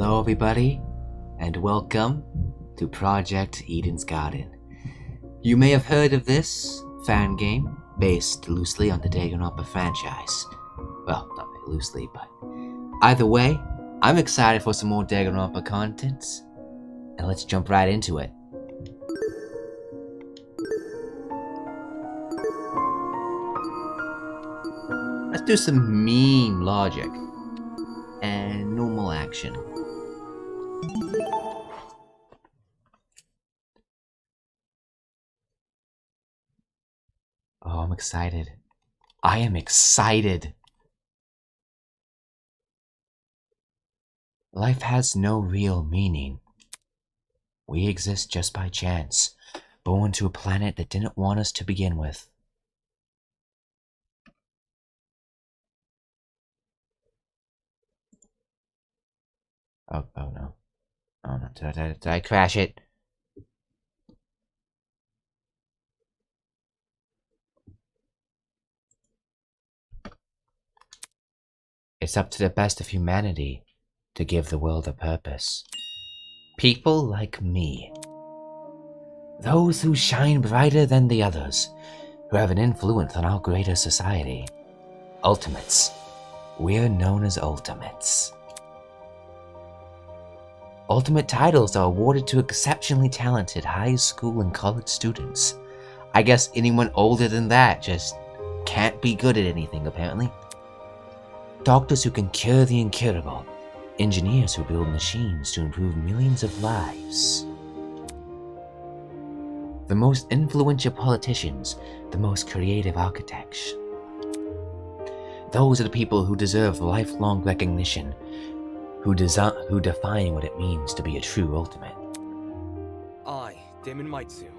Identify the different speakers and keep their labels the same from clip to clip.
Speaker 1: Hello, everybody, and welcome to Project Eden's Garden. You may have heard of this fan game based loosely on the Danganronpa franchise. Well, not very loosely, but either way, I'm excited for some more Danganronpa content, and let's jump right into it. Let's do some meme logic and normal action. Oh, I'm excited. I am excited. Life has no real meaning. We exist just by chance, born to a planet that didn't want us to begin with. Oh no. Oh no, did I crash it? It's up to the best of humanity to give the world a purpose. People like me. Those who shine brighter than the others, who have an influence on our greater society. Ultimates. We're known as Ultimates. Ultimate titles are awarded to exceptionally talented high school and college students. I guess anyone older than that just can't be good at anything, apparently. Doctors who can cure the incurable. Engineers who build machines to improve millions of lives. The most influential politicians, the most creative architects. Those are the people who deserve lifelong recognition, who define what it means to be a true ultimate.
Speaker 2: I, Damon Maitsu,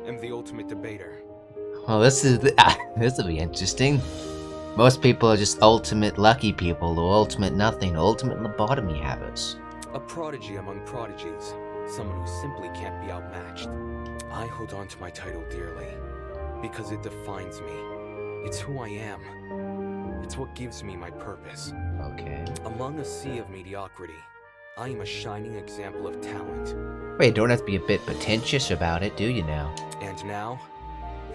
Speaker 2: am the ultimate debater.
Speaker 1: Well, this will be interesting. Most people are just ultimate lucky people, or ultimate nothing, ultimate lobotomy havers.
Speaker 2: A prodigy among prodigies, someone who simply can't be outmatched. I hold on to my title dearly, because it defines me. It's who I am. It's what gives me my purpose.
Speaker 1: Okay.
Speaker 2: Among a sea of mediocrity, I am a shining example of talent.
Speaker 1: Wait, don't have to be a bit pretentious about it, do you now?
Speaker 2: And now,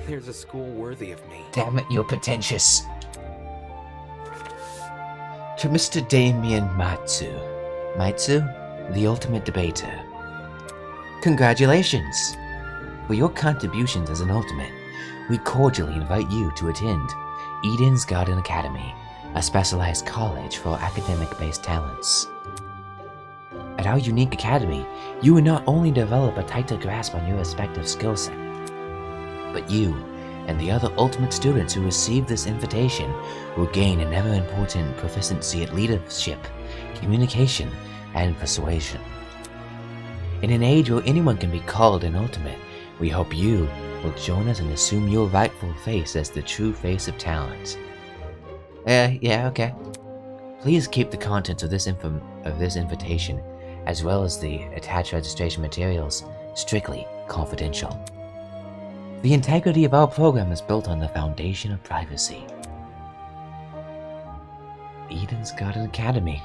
Speaker 2: there's a school worthy of me.
Speaker 1: Damn it, you're pretentious. To Mr. Damien Maitsu. Maitsu, the ultimate debater. Congratulations! For your contributions as an ultimate, we cordially invite you to attend Eden's Garden Academy, a specialized college for academic-based talents. At our unique academy, you will not only develop a tighter grasp on your respective skill set, but you and the other ultimate students who receive this invitation will gain an ever-important proficiency at leadership, communication, and persuasion. In an age where anyone can be called an ultimate, we hope you will join us and assume your rightful face as the true face of talent. Okay. Please keep the contents of this invitation, as well as the attached registration materials, strictly confidential. The integrity of our program is built on the foundation of privacy. Eden's Garden Academy,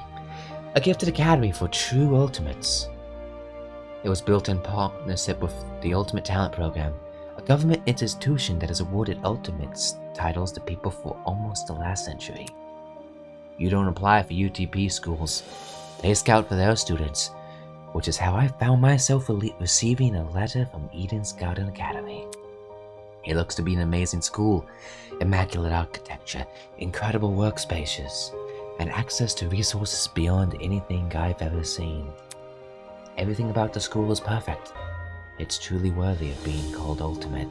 Speaker 1: a gifted academy for true ultimates. It was built in partnership with the Ultimate Talent Program, a government institution that has awarded ultimates titles to people for almost the last century. You don't apply for UTP schools, they scout for their students, which is how I found myself receiving a letter from Eden's Garden Academy. It looks to be an amazing school, immaculate architecture, incredible workspaces, and access to resources beyond anything I've ever seen. Everything about the school is perfect. It's truly worthy of being called ultimate.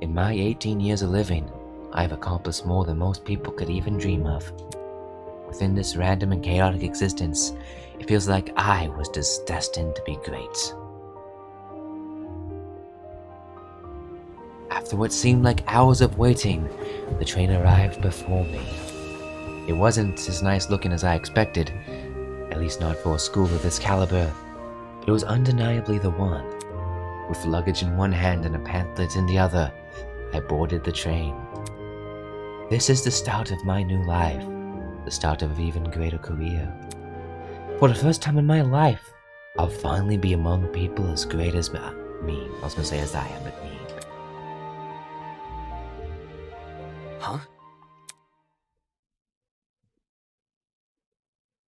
Speaker 1: In my 18 years of living, I've accomplished more than most people could even dream of. Within this random and chaotic existence, it feels like I was just destined to be great. After what seemed like hours of waiting, the train arrived before me. It wasn't as nice looking as I expected, at least not for a school of this caliber. It was undeniably the one. With luggage in one hand and a pamphlet in the other, I boarded the train. This is the start of my new life, the start of an even greater career. For the first time in my life, I'll finally be among people as great as me. I was gonna say as I am, but me.
Speaker 2: Huh?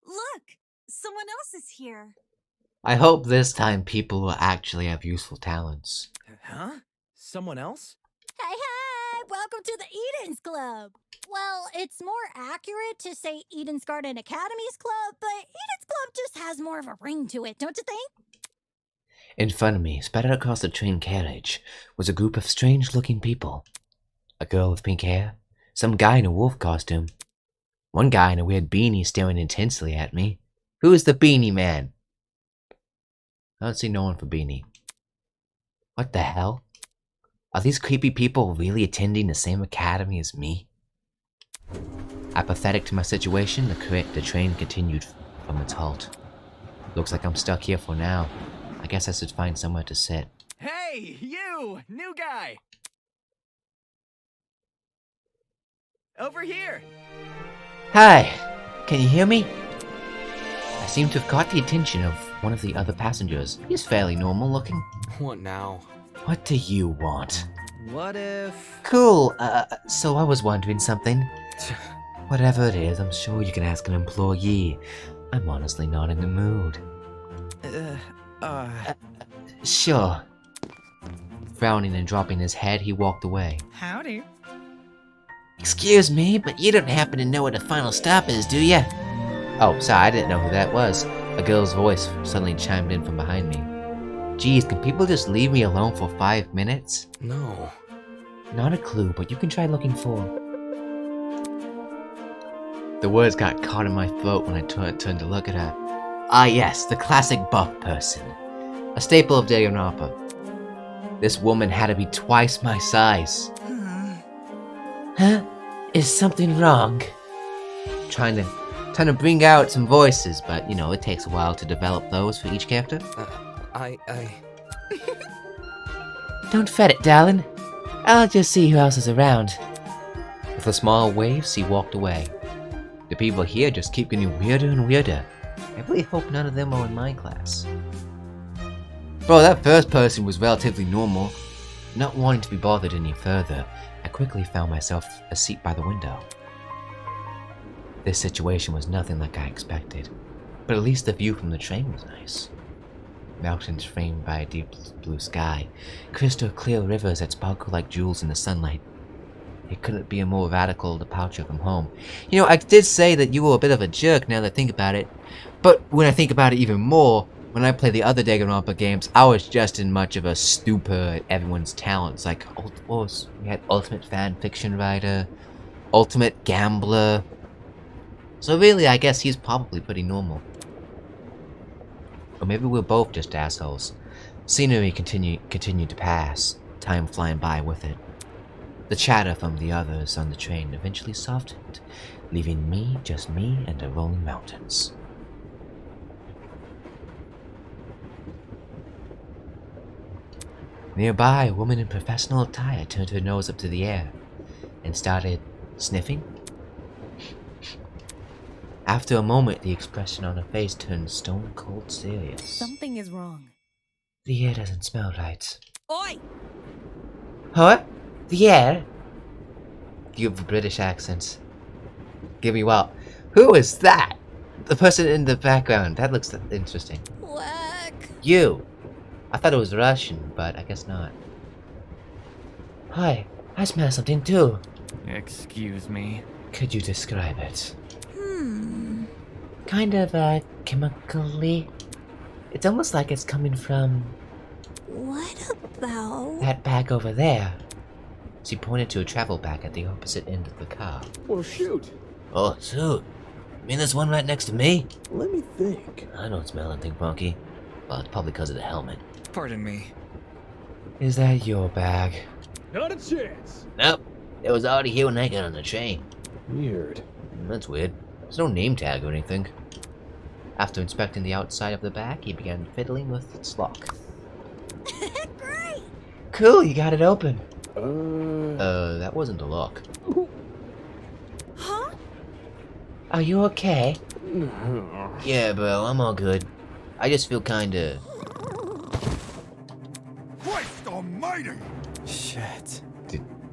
Speaker 3: Look! Someone else is here.
Speaker 1: I hope this time people will actually have useful talents.
Speaker 4: Huh? Someone else?
Speaker 3: Hey, hey! Welcome to the Eden's Club! Well, it's more accurate to say Eden's Garden Academy's Club, but Eden's Club just has more of a ring to it, don't you think?
Speaker 1: In front of me, spread out across the train carriage, was a group of strange-looking people. A girl with pink hair, some guy in a wolf costume, one guy in a weird beanie staring intensely at me. Who is the beanie man? I don't see no one for beanie. What the hell? Are these creepy people really attending the same academy as me? Apathetic to my situation, the train continued from its halt. Looks like I'm stuck here for now. I guess I should find somewhere to sit.
Speaker 4: Hey, you! New guy! Over here!
Speaker 1: Hi! Can you hear me? I seem to have caught the attention of one of the other passengers. He's fairly normal looking.
Speaker 2: What now?
Speaker 1: What do you want?
Speaker 4: What if...
Speaker 1: Cool, so I was wondering something. Whatever it is, I'm sure you can ask an employee. I'm honestly not in the mood. Sure. Frowning and dropping his head, he walked away.
Speaker 4: Howdy.
Speaker 1: Excuse me, but you don't happen to know where the final stop is, do ya? Oh, sorry, I didn't know who that was. A girl's voice suddenly chimed in from behind me. Geez, can people just leave me alone for 5 minutes?
Speaker 2: No.
Speaker 1: Not a clue, but you can try looking for... The words got caught in my throat when I turned to look at her. Ah yes, the classic buff person. A staple of Danganronpa. This woman had to be twice my size. Huh? Is something wrong? Trying to bring out some voices, but you know, it takes a while to develop those for each character. Don't fret it, darling. I'll just see who else is around. With a small wave, she walked away. The people here just keep getting weirder and weirder. I really hope none of them are in my class. Bro, that first person was relatively normal. Not wanting to be bothered any further, I quickly found myself a seat by the window. This situation was nothing like I expected, but at least the view from the train was nice. Mountains framed by a deep blue sky, crystal clear rivers that sparkle like jewels in the sunlight. It couldn't be a more radical departure from home. You know, I did say that you were a bit of a jerk now that I think about it, but when I think about it even more, when I played the other Danganronpa games, I was just as much of a stupor at everyone's talents. Like, we had Ultimate Fan Fiction Writer, Ultimate Gambler. So really, I guess he's probably pretty normal. Or maybe we're both just assholes. Scenery continued to pass, time flying by with it. The chatter from the others on the train eventually softened, leaving just me and the rolling mountains. Nearby, a woman in professional attire turned her nose up to the air and started sniffing. After a moment, the expression on her face turned stone cold serious.
Speaker 3: Something is wrong.
Speaker 1: The air doesn't smell right.
Speaker 3: Oi!
Speaker 1: Huh? The air? You have a British accent. Give me what? Who is that? The person in the background. That looks interesting.
Speaker 3: Whack!
Speaker 1: You! I thought it was Russian, but I guess not. Hi, I smell something too.
Speaker 4: Excuse me.
Speaker 1: Could you describe it?
Speaker 3: Kind
Speaker 1: of, chemically. It's almost like it's coming from...
Speaker 3: What about...
Speaker 1: that bag over there. She pointed to a travel bag at the opposite end of the car.
Speaker 5: Well, shoot.
Speaker 1: Oh, shoot. You mean this one right next to me?
Speaker 5: Let me think.
Speaker 1: I don't smell anything funky. Well, it's probably because of the helmet.
Speaker 4: Pardon me.
Speaker 1: Is that your bag?
Speaker 5: Not a chance.
Speaker 1: Nope. It was already here when I got on the train.
Speaker 5: Weird.
Speaker 1: That's weird. There's no name tag or anything. After inspecting the outside of the bag, he began fiddling with its lock.
Speaker 3: Great!
Speaker 1: Cool, you got it open.
Speaker 5: That
Speaker 1: wasn't a lock.
Speaker 3: Huh?
Speaker 1: Are you okay? Yeah, bro, I'm all good. I just feel kinda...
Speaker 6: Christ almighty!
Speaker 2: Shit.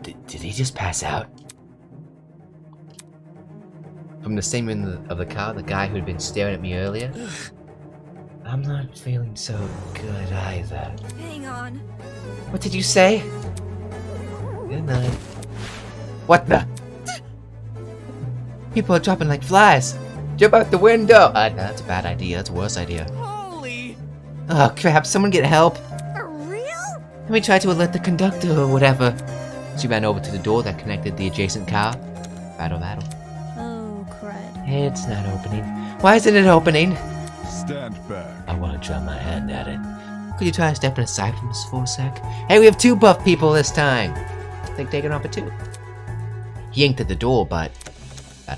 Speaker 1: Did he just pass out? From the same end of the car, the guy who had been staring at me earlier? I'm not feeling so good either.
Speaker 7: Hang on.
Speaker 1: What did you say? Good night. What the? People are dropping like flies. Jump out the window! That's a bad idea. That's a worse idea.
Speaker 4: Holy!
Speaker 1: Oh crap, someone get help.
Speaker 3: For real?
Speaker 1: Let me try to alert the conductor or whatever. She ran over to the door that connected the adjacent car. Rattle.
Speaker 3: Oh, crud.
Speaker 1: It's not opening. Why isn't it opening?
Speaker 6: Stand back.
Speaker 1: I want to try my hand at it. Could you try stepping aside from this for a sec? Hey, we have 2 buff people this time. Think taking off at 2. He yanked at the door, but...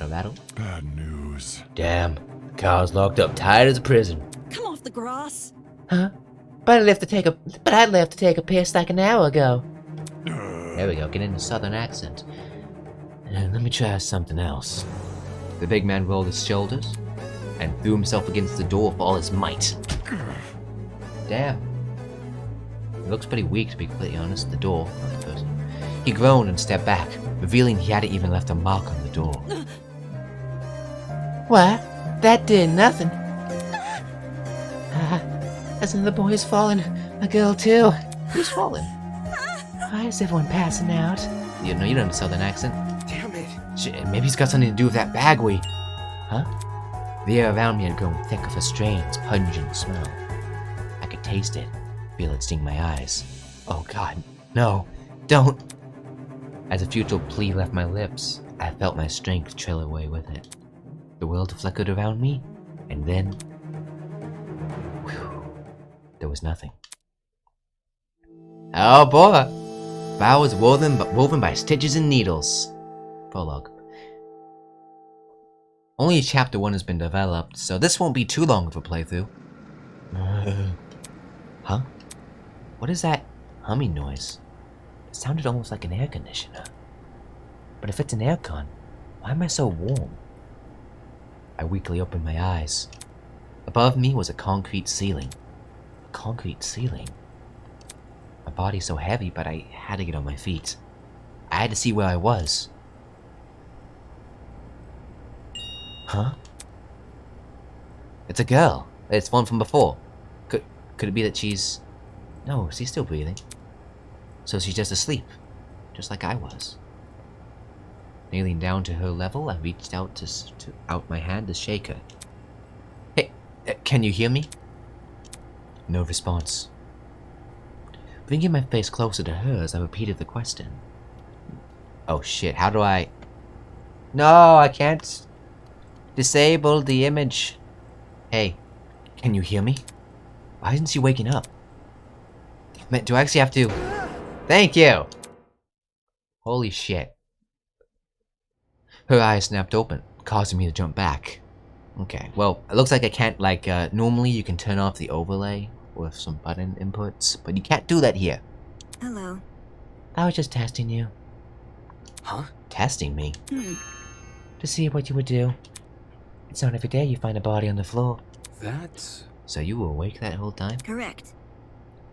Speaker 1: Rattle.
Speaker 6: Bad news.
Speaker 1: Damn, the car's locked up tight as a prison.
Speaker 7: Come off the grass.
Speaker 1: Huh? But I'd left to take a piss like an hour ago. There we go, get in a southern accent. And let me try something else. The big man rolled his shoulders and threw himself against the door with all his might. Damn. It looks pretty weak, to be completely honest, the door, not the person. He groaned and stepped back, revealing he hadn't even left a mark on the door. What? That did nothing. That's another boy who's fallen. A girl too. Who's fallen? Why is everyone passing out? You know, you don't have a southern accent.
Speaker 2: Damn it.
Speaker 1: Shit, maybe it's got something to do with that bag we... Huh? The air around me had grown thick with a strange, pungent smell. I could taste it, feel it sting my eyes. Oh god, no, don't! As a futile plea left my lips, I felt my strength trail away with it. The world flickered around me, and then... Whew, there was nothing. Oh boy! Vow was woven by stitches and needles. Prologue. Only chapter 1 has been developed, so this won't be too long of a playthrough. Huh? What is that humming noise? It sounded almost like an air conditioner. But if it's an aircon, why am I so warm? I weakly opened my eyes. Above me was a concrete ceiling. A concrete ceiling? My body's so heavy, but I had to get on my feet. I had to see where I was. Huh? It's a girl. It's one from before. Could it be that she's... No, she's still breathing. So she's just asleep. Just like I was. Kneeling down to her level, I reached out out my hand to shake her. Hey, can you hear me? No response. Bringing my face closer to hers, I repeated the question. Oh shit, how do I... No, I can't... Disable the image. Hey, can you hear me? Why isn't she waking up? Man, do I actually have to... Thank you! Holy shit. Her eyes snapped open, causing me to jump back. Okay, well, it looks like I can't, like, normally you can turn off the overlay with some button inputs, but you can't do that here.
Speaker 7: Hello.
Speaker 1: I was just testing you.
Speaker 2: Huh?
Speaker 1: Testing me? To see what you would do. It's not every day you find a body on the floor.
Speaker 2: That's...
Speaker 1: So you were awake that whole time?
Speaker 7: Correct.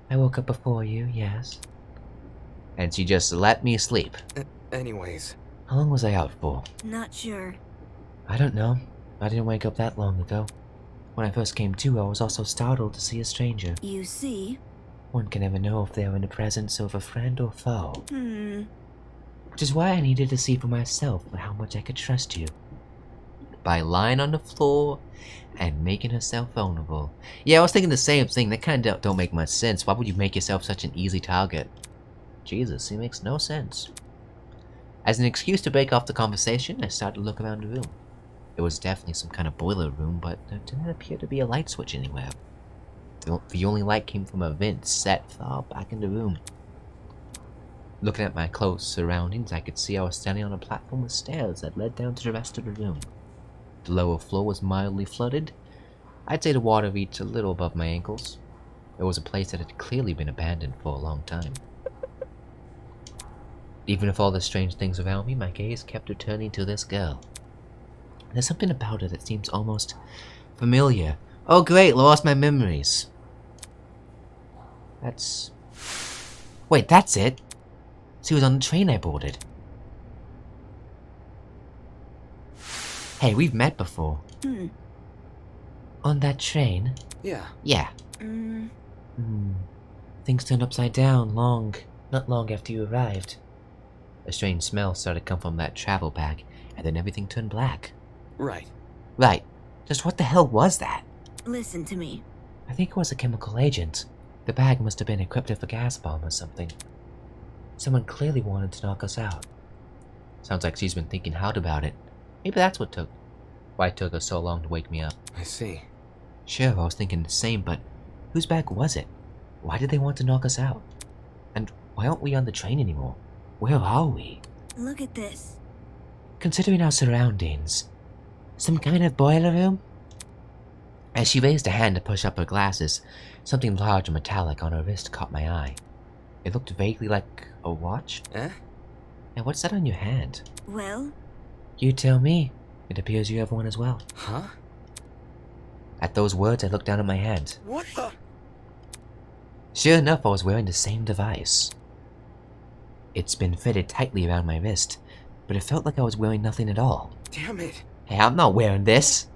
Speaker 1: I woke up before you, yes. And she just let me sleep.
Speaker 2: Anyways.
Speaker 1: How long was I out for?
Speaker 7: Not sure.
Speaker 1: I don't know. I didn't wake up that long ago. When I first came to, I was also startled to see a stranger.
Speaker 7: You see?
Speaker 1: One can never know if they are in the presence of a friend or foe. Which is why I needed to see for myself how much I could trust you. By lying on the floor and making herself vulnerable. Yeah, I was thinking the same thing. That kind of don't make much sense. Why would you make yourself such an easy target? Jesus, it makes no sense. As an excuse to break off the conversation, I started to look around the room. It was definitely some kind of boiler room, but there didn't appear to be a light switch anywhere. The only light came from a vent set far back in the room. Looking at my close surroundings, I could see I was standing on a platform with stairs that led down to the rest of the room. The lower floor was mildly flooded. I'd say the water reached a little above my ankles. It was a place that had clearly been abandoned for a long time. Even with all the strange things around me, my gaze kept returning to this girl. There's something about her that seems almost Familiar. Oh great, lost my memories. That's... Wait, that's it? She was on the train I boarded. Hey, we've met before. On that train?
Speaker 2: Yeah.
Speaker 1: Yeah. Things turned upside down not long after you arrived. A strange smell started to come from that travel bag, and then everything turned black.
Speaker 2: Right.
Speaker 1: Right. Just what the hell was that?
Speaker 7: Listen to me.
Speaker 1: I think it was a chemical agent. The bag must have been equipped with a gas bomb or something. Someone clearly wanted to knock us out. Sounds like she's been thinking hard about it. Maybe that's why it took her so long to wake me up.
Speaker 2: I see.
Speaker 1: Sure, I was thinking the same, but whose bag was it? Why did they want to knock us out? And why aren't we on the train anymore? Where are we?
Speaker 7: Look at this.
Speaker 1: Considering our surroundings, some kind of boiler room? As she raised a hand to push up her glasses, something large and metallic on her wrist caught my eye. It looked vaguely like a watch.
Speaker 2: Eh?
Speaker 1: And what's that on your hand?
Speaker 7: Well,
Speaker 1: You tell me. It appears you have one as well.
Speaker 2: Huh?
Speaker 1: At those words, I looked down at my hand.
Speaker 2: What the?
Speaker 1: Sure enough, I was wearing the same device. It's been fitted tightly around my wrist, but it felt like I was wearing nothing at all.
Speaker 2: Damn it.
Speaker 1: Hey, I'm not wearing this!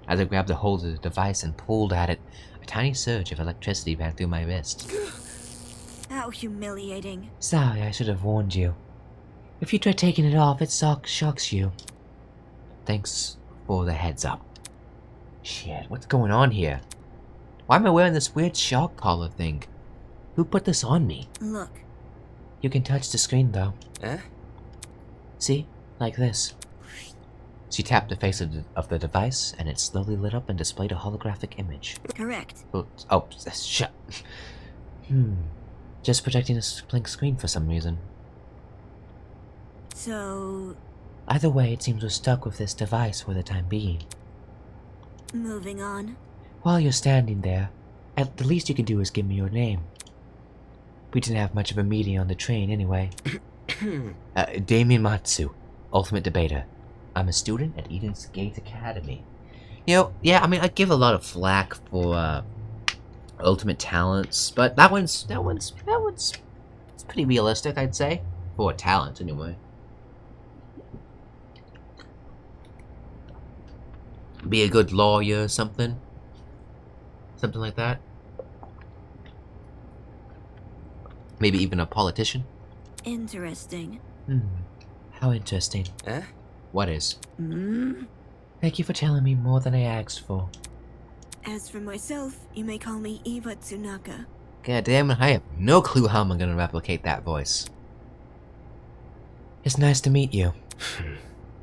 Speaker 1: As I grabbed a hold of the device and pulled at it, a tiny surge of electricity ran through my wrist.
Speaker 7: how humiliating.
Speaker 1: Sorry, I should have warned you. If you try taking it off, it shocks you. Thanks for the heads up. Shit, what's going on here? Why am I wearing this weird shock collar thing? Who put this on me?
Speaker 7: Look,
Speaker 1: You can touch the screen though.
Speaker 2: Eh?
Speaker 1: See? Like this. She tapped the face of the device, and it slowly lit up and displayed a holographic image.
Speaker 7: correct.
Speaker 1: Oh, shut. Just projecting a blank screen for some reason.
Speaker 7: So,
Speaker 1: Either way, it seems we're stuck with this device for the time being.
Speaker 7: moving on.
Speaker 1: While you're standing there, the least you can do is give me your name. We didn't have much of a meeting on the train anyway. Damien Matsu, Ultimate Debater. I'm a student at Eden's Gate Academy. You know, yeah, I mean, I give a lot of flack for Ultimate Talents, but that one's it's pretty realistic, I'd say, for a talent anyway. Be a good lawyer or something like that. Maybe even a politician.
Speaker 7: Interesting.
Speaker 1: How interesting.
Speaker 2: Eh?
Speaker 1: What is?
Speaker 7: Hmm?
Speaker 1: Thank you for telling me more than I asked for.
Speaker 7: As for myself, you may call me Eva Tsunaka.
Speaker 1: God damn it, I have no clue how I'm gonna replicate that voice. It's nice to meet you.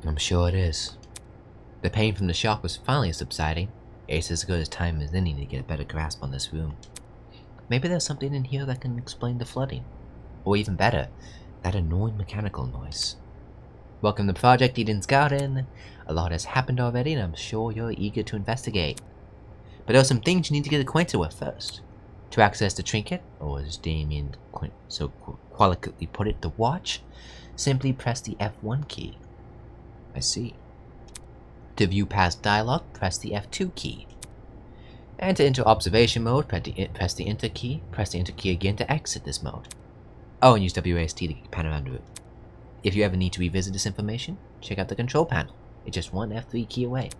Speaker 1: I'm sure it is. The pain from the shock was finally subsiding. It's as good a time as any to get a better grasp on this room. Maybe there's something in here that can explain the flooding. Or even better, that annoying mechanical noise. Welcome to Project Eden's Garden. A lot has happened already, and I'm sure you're eager to investigate. But there are some things you need to get acquainted with first. To access the trinket, or as Damien so qualitatively put it, the watch, simply press the F1 key. I see. To view past dialogue, press the F2 key. And to enter observation mode, press the enter key. Press the enter key again to exit this mode. Oh, and use WASD to pan around to it. If you ever need to revisit this information, check out the control panel. It's just one F3 key away.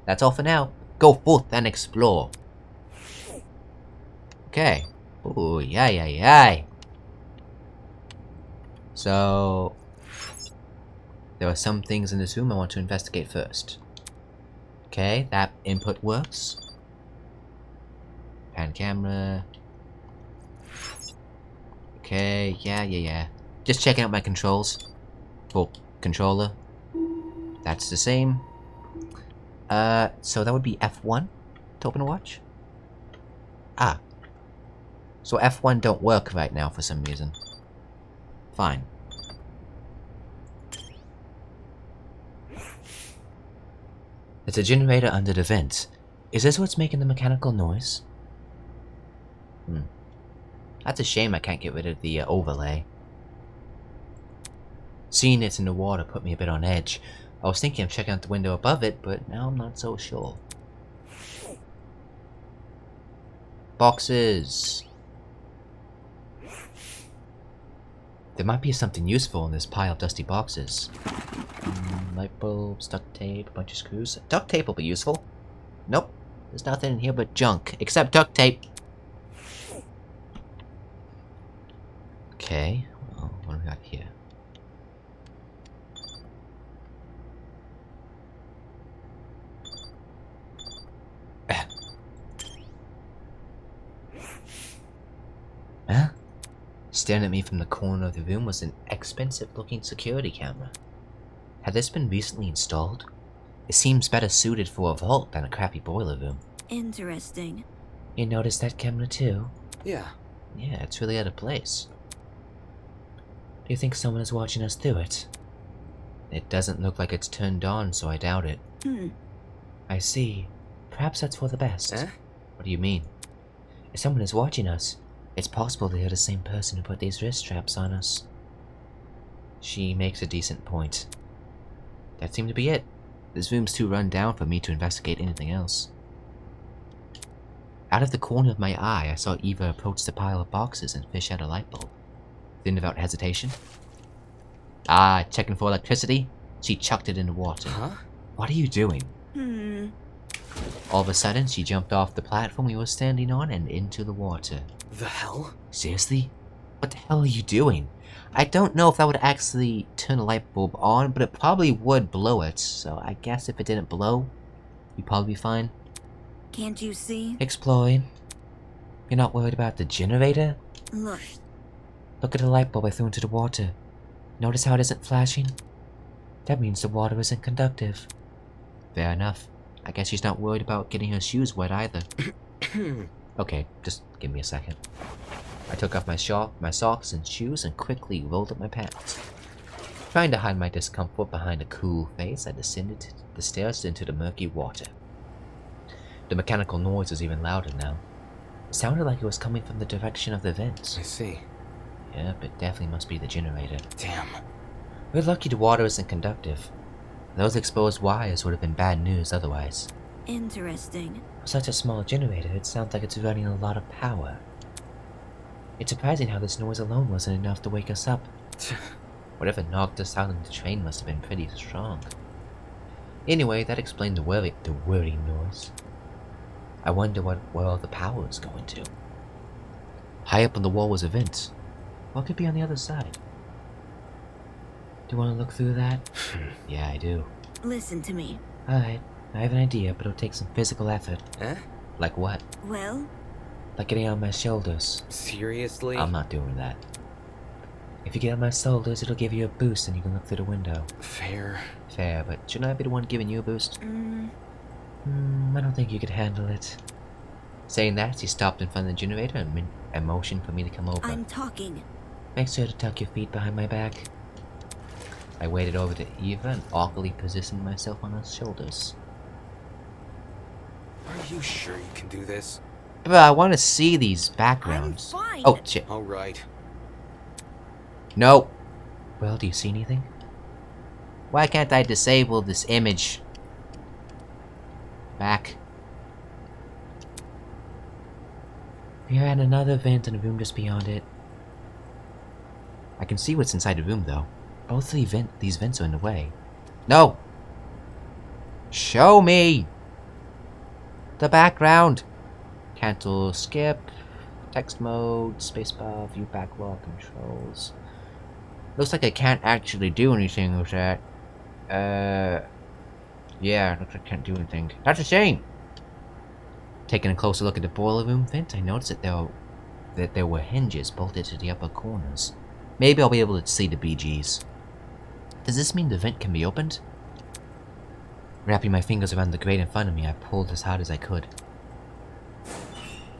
Speaker 1: That's all for now. Go forth and explore. Okay. Ooh, yay. So, there are some things in this room I want to investigate first. Okay, that input works. Pan camera. Okay, yeah. Just checking out my controls. Full controller. That's the same. So that would be F1 to open a watch? Ah. So F1 don't work right now for some reason. Fine. It's a generator under the vent. Is this what's making the mechanical noise? That's a shame I can't get rid of the overlay. Seeing it in the water put me a bit on edge. I was thinking of checking out the window above it, but now I'm not so sure. Boxes! There might be something useful in this pile of dusty boxes. Light bulbs, duct tape, a bunch of screws. Duct tape will be useful. Nope. There's nothing in here but junk, except duct tape. Okay. Well, what do we got here? Huh? Staring at me from the corner of the room was an expensive-looking security camera. Had this been recently installed? It seems better suited for a vault than a crappy boiler room.
Speaker 7: Interesting.
Speaker 1: You noticed that camera too?
Speaker 2: Yeah.
Speaker 1: Yeah, it's really out of place. Do you think someone is watching us through it? It doesn't look like it's turned on, so I doubt it. I see. Perhaps that's for the best.
Speaker 2: Eh?
Speaker 1: What do you mean? If someone is watching us, it's possible they are the same person who put these wrist straps on us. She makes a decent point. That seemed to be it. This room's too run down for me to investigate anything else. Out of the corner of my eye, I saw Eva approach the pile of boxes and fish out a light bulb. Then, without hesitation, checking for electricity, she chucked it in the water.
Speaker 2: Huh?
Speaker 1: What are you doing? All of a sudden, she jumped off the platform we were standing on and into the water.
Speaker 2: The hell?
Speaker 1: Seriously? What the hell are you doing? I don't know if that would actually turn a light bulb on, but it probably would blow it, so I guess if it didn't blow, you'd probably be fine.
Speaker 7: Can't you see?
Speaker 1: Exploring. You're not worried about the generator?
Speaker 7: Look.
Speaker 1: Look at the light bulb I threw into the water. Notice how it isn't flashing? That means the water isn't conductive. Fair enough. I guess she's not worried about getting her shoes wet either. Okay, just give me a second. I took off my socks and shoes and quickly rolled up my pants. Trying to hide my discomfort behind a cool face, I descended the stairs into the murky water. The mechanical noise was even louder now. It sounded like it was coming from the direction of the vents.
Speaker 2: I see.
Speaker 1: Yep, it definitely must be the generator.
Speaker 2: Damn.
Speaker 1: We're lucky the water isn't conductive. Those exposed wires would have been bad news otherwise.
Speaker 7: Interesting.
Speaker 1: For such a small generator, it sounds like it's running a lot of power. It's surprising how this noise alone wasn't enough to wake us up. Whatever knocked us out on the train must have been pretty strong. Anyway, that explained the whirring noise. I wonder where all the power is going to. High up on the wall was a vent. What could be on the other side? Do you want to look through that? Yeah, I do.
Speaker 7: Listen to me.
Speaker 1: Alright, I have an idea, but it'll take some physical effort.
Speaker 2: Eh?
Speaker 1: Like what?
Speaker 7: Well,
Speaker 1: Like getting on my shoulders.
Speaker 2: Seriously?
Speaker 1: I'm not doing that. If you get on my shoulders, it'll give you a boost and you can look through the window.
Speaker 2: Fair.
Speaker 1: Fair, but shouldn't I be the one giving you a boost? I don't think you could handle it. Saying that, she stopped in front of the generator and motioned for me to come over.
Speaker 7: I'm talking.
Speaker 1: Make sure to tuck your feet behind my back. I waded over to Eva and awkwardly positioned myself on her shoulders.
Speaker 2: Are you sure you can do this?
Speaker 1: But I want to see these backgrounds.
Speaker 7: I'm fine.
Speaker 1: Oh, shit.
Speaker 2: Alright.
Speaker 1: No. Well, do you see anything? Why can't I disable this image? Back. We're at another vent in a room just beyond it. I can see what's inside the room, though. Both of these vents are in the way. No! Show me! The background! Cancel, skip, text mode, spacebar, view backlog, controls. Looks like I can't actually do anything with that. Yeah, looks like I can't do anything. That's a shame! Taking a closer look at the boiler room vent, I noticed that there were hinges bolted to the upper corners. Maybe I'll be able to see the BGs. Does this mean the vent can be opened? Wrapping my fingers around the grate in front of me, I pulled as hard as I could.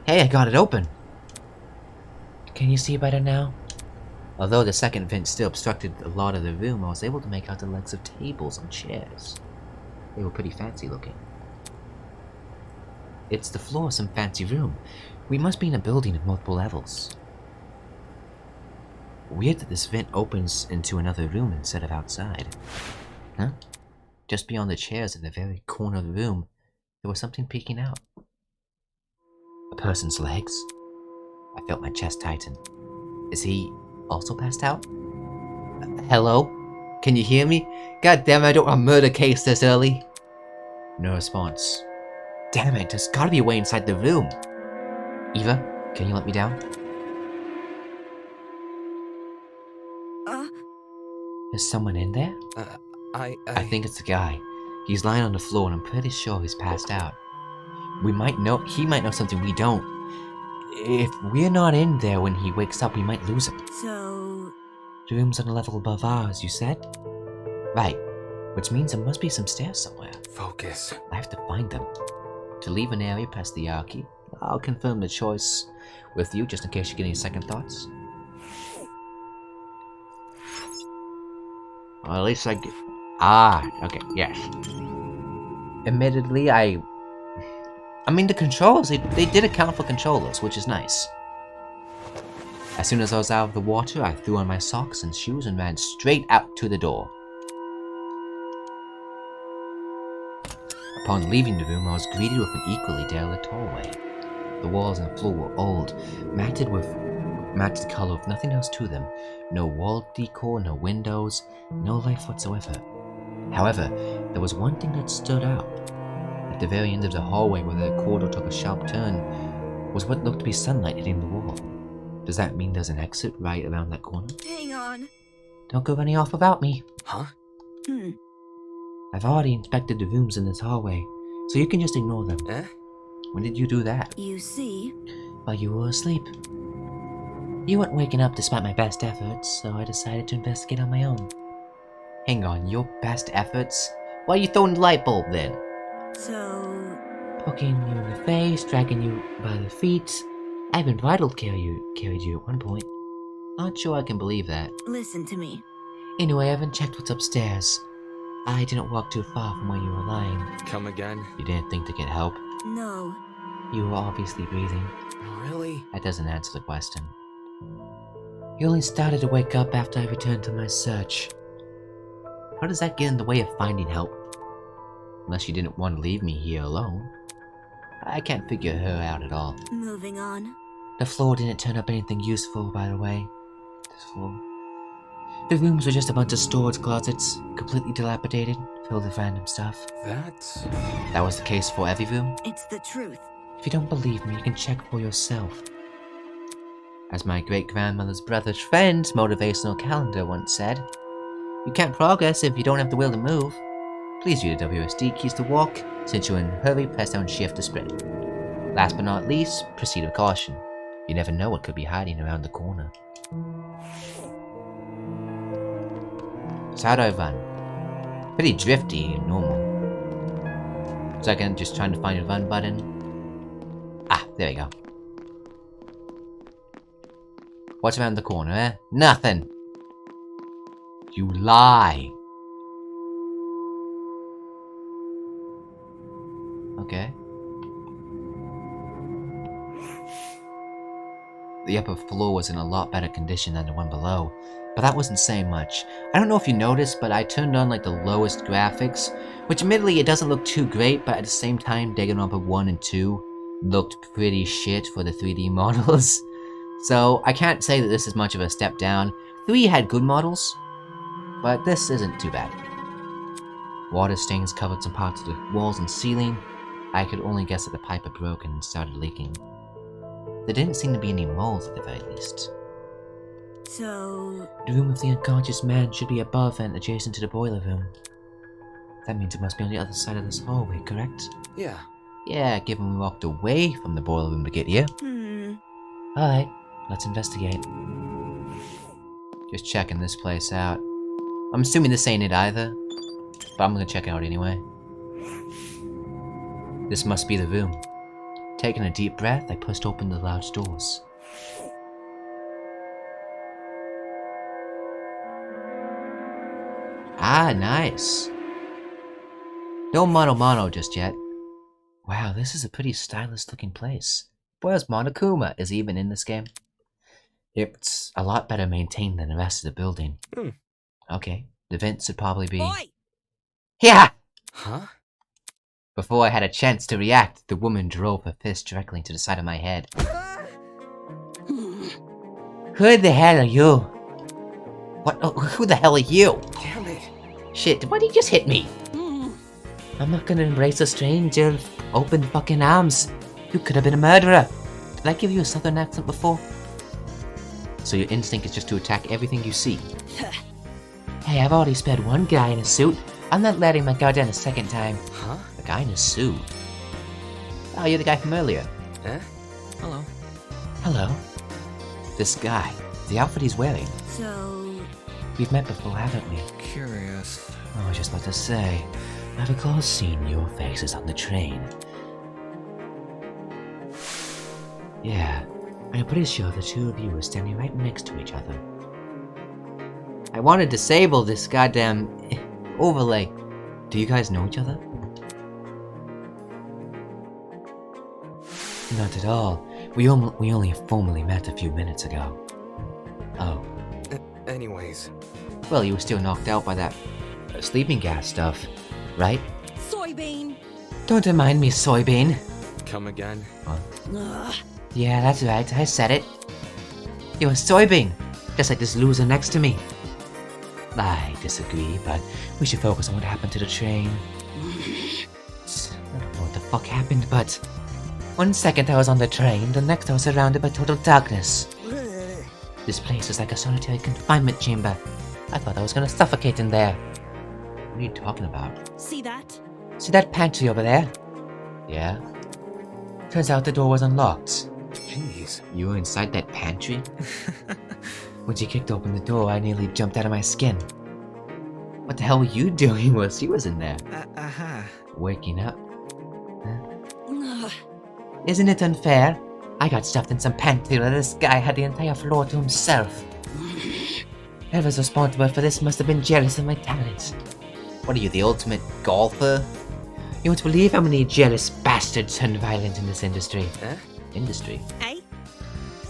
Speaker 1: Hey, I got it open! Can you see better now? Although the second vent still obstructed a lot of the room, I was able to make out the legs of tables and chairs. They were pretty fancy looking. It's the floor of some fancy room. We must be in a building of multiple levels. Weird that this vent opens into another room instead of outside. Huh? Just beyond the chairs in the very corner of the room, there was something peeking out. A person's legs. I felt my chest tighten. Is he also passed out? Hello? Can you hear me? God damn it, I don't want a murder case this early. No response. Damn it, there's gotta be a way inside the room. Eva, can you let me down? Is someone in there? I think it's the guy. He's lying on the floor and I'm pretty sure he's passed out. He might know something we don't. If we're not in there when he wakes up, we might lose him.
Speaker 7: So,
Speaker 1: The room's on a level above ours, you said? Right, which means there must be some stairs somewhere.
Speaker 2: Focus.
Speaker 1: I have to find them. To leave an area, press the R key. I'll confirm the choice with you just in case you get any second thoughts. Or at least I get... Ah, okay, yes. Admittedly, I mean, the controls, they did account for controllers, which is nice. As soon as I was out of the water, I threw on my socks and shoes and ran straight out to the door. Upon leaving the room, I was greeted with an equally derelict hallway. The walls and floor were old, matted the color of nothing else to them. No wall decor, no windows, no life whatsoever. However, there was one thing that stood out. At the very end of the hallway where the corridor took a sharp turn was what looked to be sunlight hitting the wall. Does that mean there's an exit right around that corner?
Speaker 7: hang on.
Speaker 1: Don't go running off without me.
Speaker 2: Huh?
Speaker 1: I've already inspected the rooms in this hallway, so you can just ignore them.
Speaker 2: Eh?
Speaker 1: When did you do that?
Speaker 7: You see,
Speaker 1: While you were asleep. You weren't waking up despite my best efforts, so I decided to investigate on my own. Hang on, your best efforts? Why are you throwing the light bulb then?
Speaker 7: so,
Speaker 1: Poking you in the face, dragging you by the feet. I even bridled carried you at one point. Not sure I can believe that.
Speaker 7: listen to me.
Speaker 1: Anyway, I haven't checked what's upstairs. I didn't walk too far from where you were lying.
Speaker 2: Come again?
Speaker 1: You didn't think to get help?
Speaker 7: No,
Speaker 1: You were obviously breathing.
Speaker 2: Really?
Speaker 1: That doesn't answer the question. You only started to wake up after I returned to my search. How does that get in the way of finding help? Unless you didn't want to leave me here alone. I can't figure her out at all.
Speaker 7: moving on.
Speaker 1: The floor didn't turn up anything useful, by the way. This floor. The rooms were just a bunch of storage closets, completely dilapidated, filled with random stuff. That was the case for every room?
Speaker 7: It's the truth.
Speaker 1: If you don't believe me, you can check for yourself. As my great-grandmother's brother's friend's motivational calendar once said, you can't progress if you don't have the will to move. Please use the WSD keys to walk. Since you're in a hurry, press down shift to sprint. Last but not least, proceed with caution. You never know what could be hiding around the corner. So how do I run? Pretty drifty and normal. Second, just trying to find a run button. Ah, there we go. What's around the corner, eh? Nothing! You lie! Okay. The upper floor was in a lot better condition than the one below, but that wasn't saying much. I don't know if you noticed, but I turned on like the lowest graphics, which admittedly it doesn't look too great, but at the same time Danganronpa 1 and 2 looked pretty shit for the 3D models. So I can't say that this is much of a step down. 3 had good models, but this isn't too bad. Water stains covered some parts of the walls and ceiling. I could only guess that the pipe had broken and started leaking. There didn't seem to be any moles at the very least.
Speaker 7: So,
Speaker 1: The room of the unconscious man should be above and adjacent to the boiler room. That means it must be on the other side of this hallway, correct?
Speaker 2: Yeah.
Speaker 1: Yeah, given we walked away from the boiler room to get here. Alright, let's investigate. Just checking this place out. I'm assuming this ain't it either, but I'm gonna check it out anyway. This must be the room. Taking a deep breath, I pushed open the large doors. Ah, nice. No mono just yet. Wow, this is a pretty stylish looking place. Where's Monokuma is even in this game? It's a lot better maintained than the rest of the building. Okay, the vents would probably be...
Speaker 7: boy!
Speaker 1: Yeah!
Speaker 2: Huh?
Speaker 1: Before I had a chance to react, the woman drove her fist directly into the side of my head. Who the hell are you? What? Oh, who the hell are you?
Speaker 2: Damn it.
Speaker 1: Shit, why did you just hit me? I'm not gonna embrace a stranger with open fucking arms. You could have been a murderer. Did I give you a southern accent before? So your instinct is just to attack everything you see. Hey, I've already spared one guy in a suit. I'm not letting my guard down a second time.
Speaker 2: Huh?
Speaker 1: A guy in a suit? Oh, you're the guy from earlier.
Speaker 2: Eh?
Speaker 4: Hello.
Speaker 1: Hello. This guy, the outfit he's wearing.
Speaker 7: So,
Speaker 1: We've met before, haven't we?
Speaker 4: Curious.
Speaker 1: I was just about to say, I recall seeing your faces on the train. Yeah, I'm pretty sure the two of you were standing right next to each other. I want to disable this goddamn overlay. Do you guys know each other? Not at all. We only formally met a few minutes ago. Oh.
Speaker 2: Anyways,
Speaker 1: Well, you were still knocked out by that sleeping gas stuff, right?
Speaker 3: Soybean.
Speaker 1: Don't remind me, soybean.
Speaker 2: come again?
Speaker 3: Ugh.
Speaker 1: Yeah, that's right, I said it. You're a soybean, just like this loser next to me. I disagree, but we should focus on what happened to the train. I don't know what the fuck happened, but... One second I was on the train, the next I was surrounded by total darkness.
Speaker 3: Ugh.
Speaker 1: This place was like a solitary confinement chamber. I thought I was gonna suffocate in there. What are you talking about?
Speaker 3: See that?
Speaker 1: See that pantry over there? Yeah. Turns out the door was unlocked.
Speaker 2: Jeez.
Speaker 1: You were inside that pantry? When she kicked open the door, I nearly jumped out of my skin. What the hell were you doing while she was in there?
Speaker 4: Aha.
Speaker 1: Waking up?
Speaker 3: Ugh.
Speaker 1: Isn't it unfair? I got stuffed in some pantry where this guy had the entire floor to himself. Whoever's responsible for this must have been jealous of my talents. What are you, the ultimate golfer? You won't believe how many jealous bastards turn violent in this industry.
Speaker 2: Eh?
Speaker 1: Industry?
Speaker 3: Eh?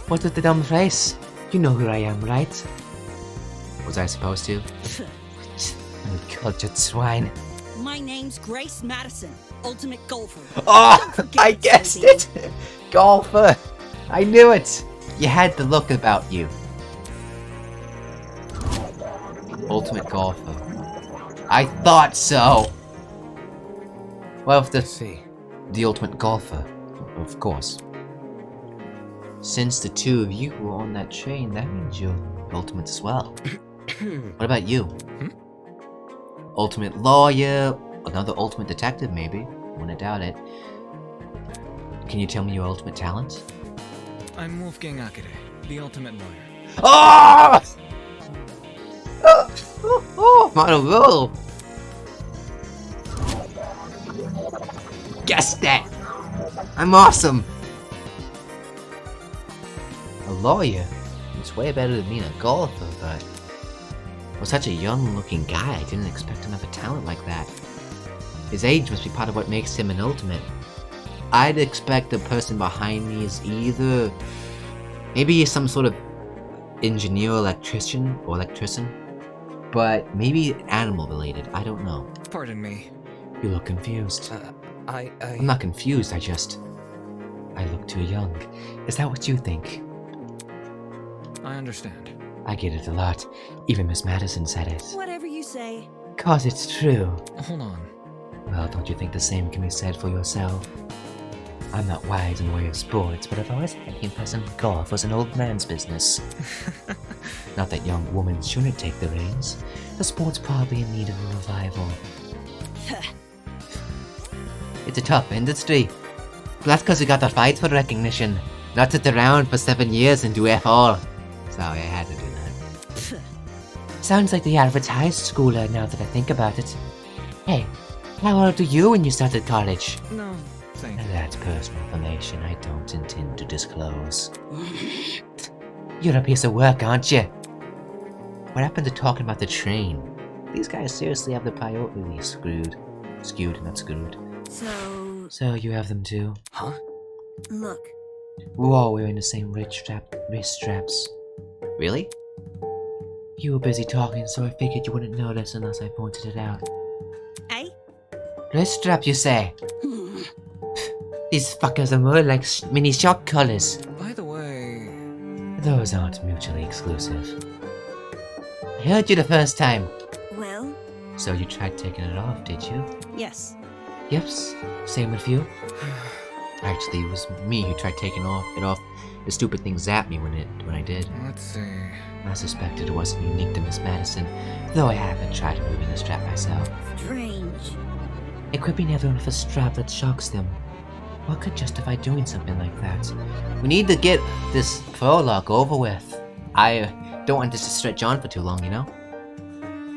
Speaker 1: What with the dumb face? You know who I am, right? Was I supposed to? Uncultured swine.
Speaker 8: My name's Grace Madison, ultimate golfer.
Speaker 1: Oh,
Speaker 8: Forget
Speaker 1: I
Speaker 8: it,
Speaker 1: guessed
Speaker 8: Sophie.
Speaker 1: it! Golfer! I knew it! You had the look about you. Ultimate golfer. I thought so! Well, if
Speaker 2: I
Speaker 1: the
Speaker 2: see.
Speaker 1: ultimate golfer, of course. Since the two of you were on that train, that means you're ultimate as well. What about you? Ultimate lawyer, another ultimate detective maybe. Wouldn't doubt it. Can you tell me your ultimate talent?
Speaker 4: I'm Wolfgang Akere, the ultimate lawyer.
Speaker 1: Oh! I'm on a roll! Guess that! I'm awesome! A lawyer? It's way better than being a golfer, but... For such a young-looking guy, I didn't expect him to have a talent like that. His age must be part of what makes him an ultimate. I'd expect the person behind me is either... Maybe some sort of engineer, electrician, or electrician. But maybe animal-related, I don't know.
Speaker 4: Pardon me.
Speaker 1: You look confused. I'm not confused, I look too young. Is that what you think?
Speaker 4: I understand.
Speaker 1: I get it a lot. Even Miss Madison said it.
Speaker 8: Whatever you say.
Speaker 1: 'Cause it's true.
Speaker 4: Hold on.
Speaker 1: Well, don't you think the same can be said for yourself? I'm not wise in the way of sports, but I've always had the impression golf was an old man's business. Not that young women shouldn't take the reins. The sport's probably in need of a revival. It's a tough industry. But that's 'cause we got to fight for recognition, not sit around for 7 years and do F all. Sorry, I had to do that. Sounds like the average high schooler now that I think about it. Hey, how old were you when you started college?
Speaker 4: No, thank you.
Speaker 1: That's personal information I don't intend to disclose. You're a piece of work, aren't you? What happened to talking about the train? These guys seriously have the priorities screwed. Skewed, not screwed. So you have them too?
Speaker 2: Huh?
Speaker 7: look,
Speaker 1: We're all wearing the same wrist straps. Really? You were busy talking, so I figured you wouldn't notice unless I pointed it out.
Speaker 8: Eh?
Speaker 1: Wrist strap, you say? These fuckers are more like mini shock collars.
Speaker 4: By the way,
Speaker 1: Those aren't mutually exclusive. I heard you the first time.
Speaker 7: Well,
Speaker 1: So you tried taking it off, did you?
Speaker 8: Yes.
Speaker 1: Yes, same with you. Actually, it was me who tried taking it off. The stupid thing zapped me when I did.
Speaker 4: let's see.
Speaker 1: I suspected it wasn't unique to Miss Madison, though I haven't tried removing the strap myself.
Speaker 7: strange.
Speaker 1: Equipping everyone with a strap that shocks them. What could justify doing something like that? We need to get this prologue over with. I don't want this to stretch on for too long, you know?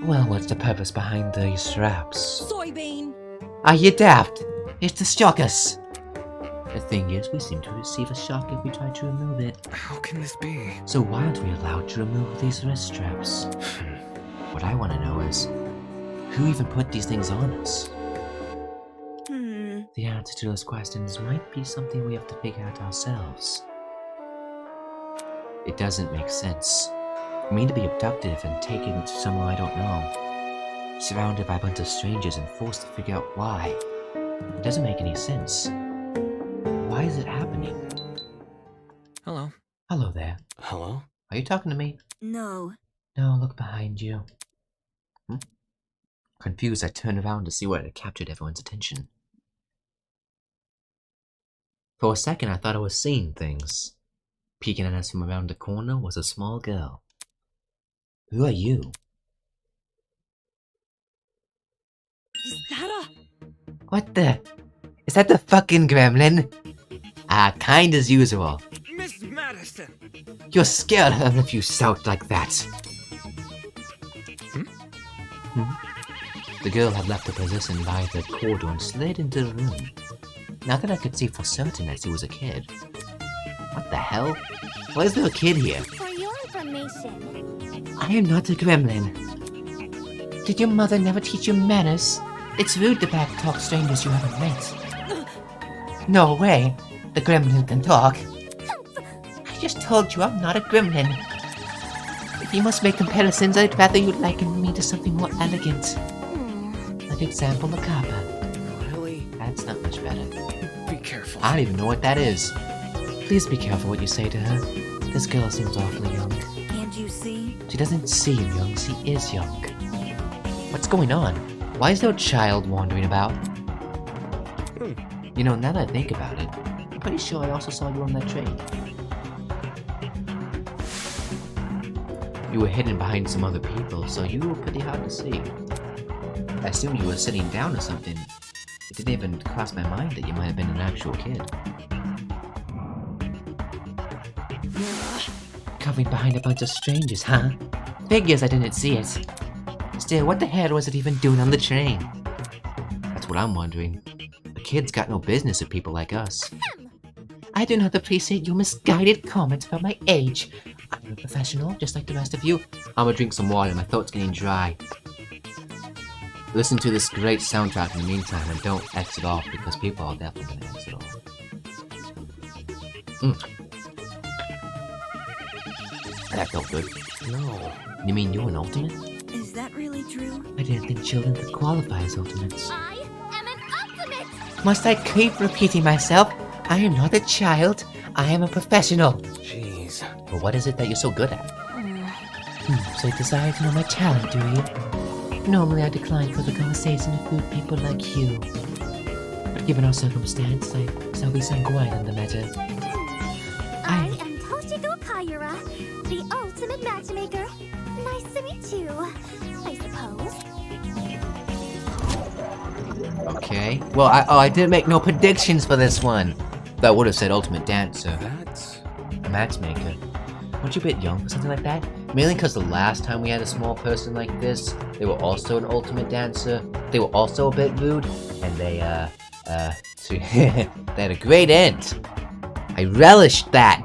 Speaker 1: Well, what's the purpose behind these straps?
Speaker 8: Soybean.
Speaker 1: Are you daft? It's to shock us. The thing is, we seem to receive a shock if we try to remove it.
Speaker 4: How can this be?
Speaker 1: So why aren't we allowed to remove these wrist straps? What I want to know is, who even put these things on us? The answer to those questions might be something we have to figure out ourselves. It doesn't make sense. I mean to be abducted and taken to somewhere I don't know. Surrounded by a bunch of strangers and forced to figure out why. It doesn't make any sense. Why is it happening?
Speaker 4: Hello.
Speaker 1: Hello there.
Speaker 2: Hello?
Speaker 1: Are you talking to me?
Speaker 7: No.
Speaker 1: No, look behind you. Confused, I turned around to see what had captured everyone's attention. For a second, I thought I was seeing things. Peeking at us from around the corner was a small girl. Who are you?
Speaker 8: Is that
Speaker 1: What the? Is that the fucking gremlin? Kind as usual.
Speaker 4: Miss Madison!
Speaker 1: You're scared of her if you shout like that. The girl had left her position by the corridor and slid into the room. Now that I could see for certain that she was a kid. What the hell? Why is there a kid here?
Speaker 3: For your information,
Speaker 1: I am not a gremlin. Did your mother never teach you manners? It's rude to backtalk strangers you haven't met. No way. The gremlin can talk. I just told you I'm not a gremlin. If you must make comparisons, I'd rather you liken me to something more elegant. Like example, a kappa.
Speaker 2: Really?
Speaker 1: That's not much better.
Speaker 4: Be careful.
Speaker 1: I don't even know what that is. Please be careful what you say to her. This girl seems awfully young.
Speaker 7: Can't you see?
Speaker 1: She doesn't seem young, she is young. What's going on? Why is there a child wandering about? You know, now that I think about it, I'm pretty sure I also saw you on that train. You were hidden behind some other people, so you were pretty hard to see. I assumed you were sitting down or something. It didn't even cross my mind that you might have been an actual kid. Covering behind a bunch of strangers, huh? Figures I didn't see it. Still, what the hell was it even doing on the train? That's what I'm wondering. A kid's got no business with people like us. I do not appreciate your misguided comments about my age. I'm a professional, just like the rest of you. I'm gonna drink some water, my throat's getting dry. Listen to this great soundtrack in the meantime and don't exit off because people are definitely gonna exit off. That felt good.
Speaker 2: No.
Speaker 1: You mean you're an ultimate?
Speaker 7: Is that really true?
Speaker 1: I didn't think children could qualify as ultimates.
Speaker 3: I am an ultimate!
Speaker 1: Must I keep repeating myself? I am not a child. I am a professional.
Speaker 2: Jeez.
Speaker 1: But what is it that you're so good at? So you desire to know my talent, do you? Normally I decline further conversation with rude people like you. But given our circumstance, I shall be sanguine on the matter.
Speaker 3: I am Toshiko Kayura, the ultimate matchmaker. Nice to meet you, I suppose.
Speaker 1: Okay. Well, I didn't make no predictions for this one. That would have said ultimate dancer.
Speaker 2: That's...
Speaker 1: A matchmaker. Weren't you a bit young for something like that? Mainly because the last time we had a small person like this, they were also an ultimate dancer. They were also a bit rude, and they they had a great end. I relished that.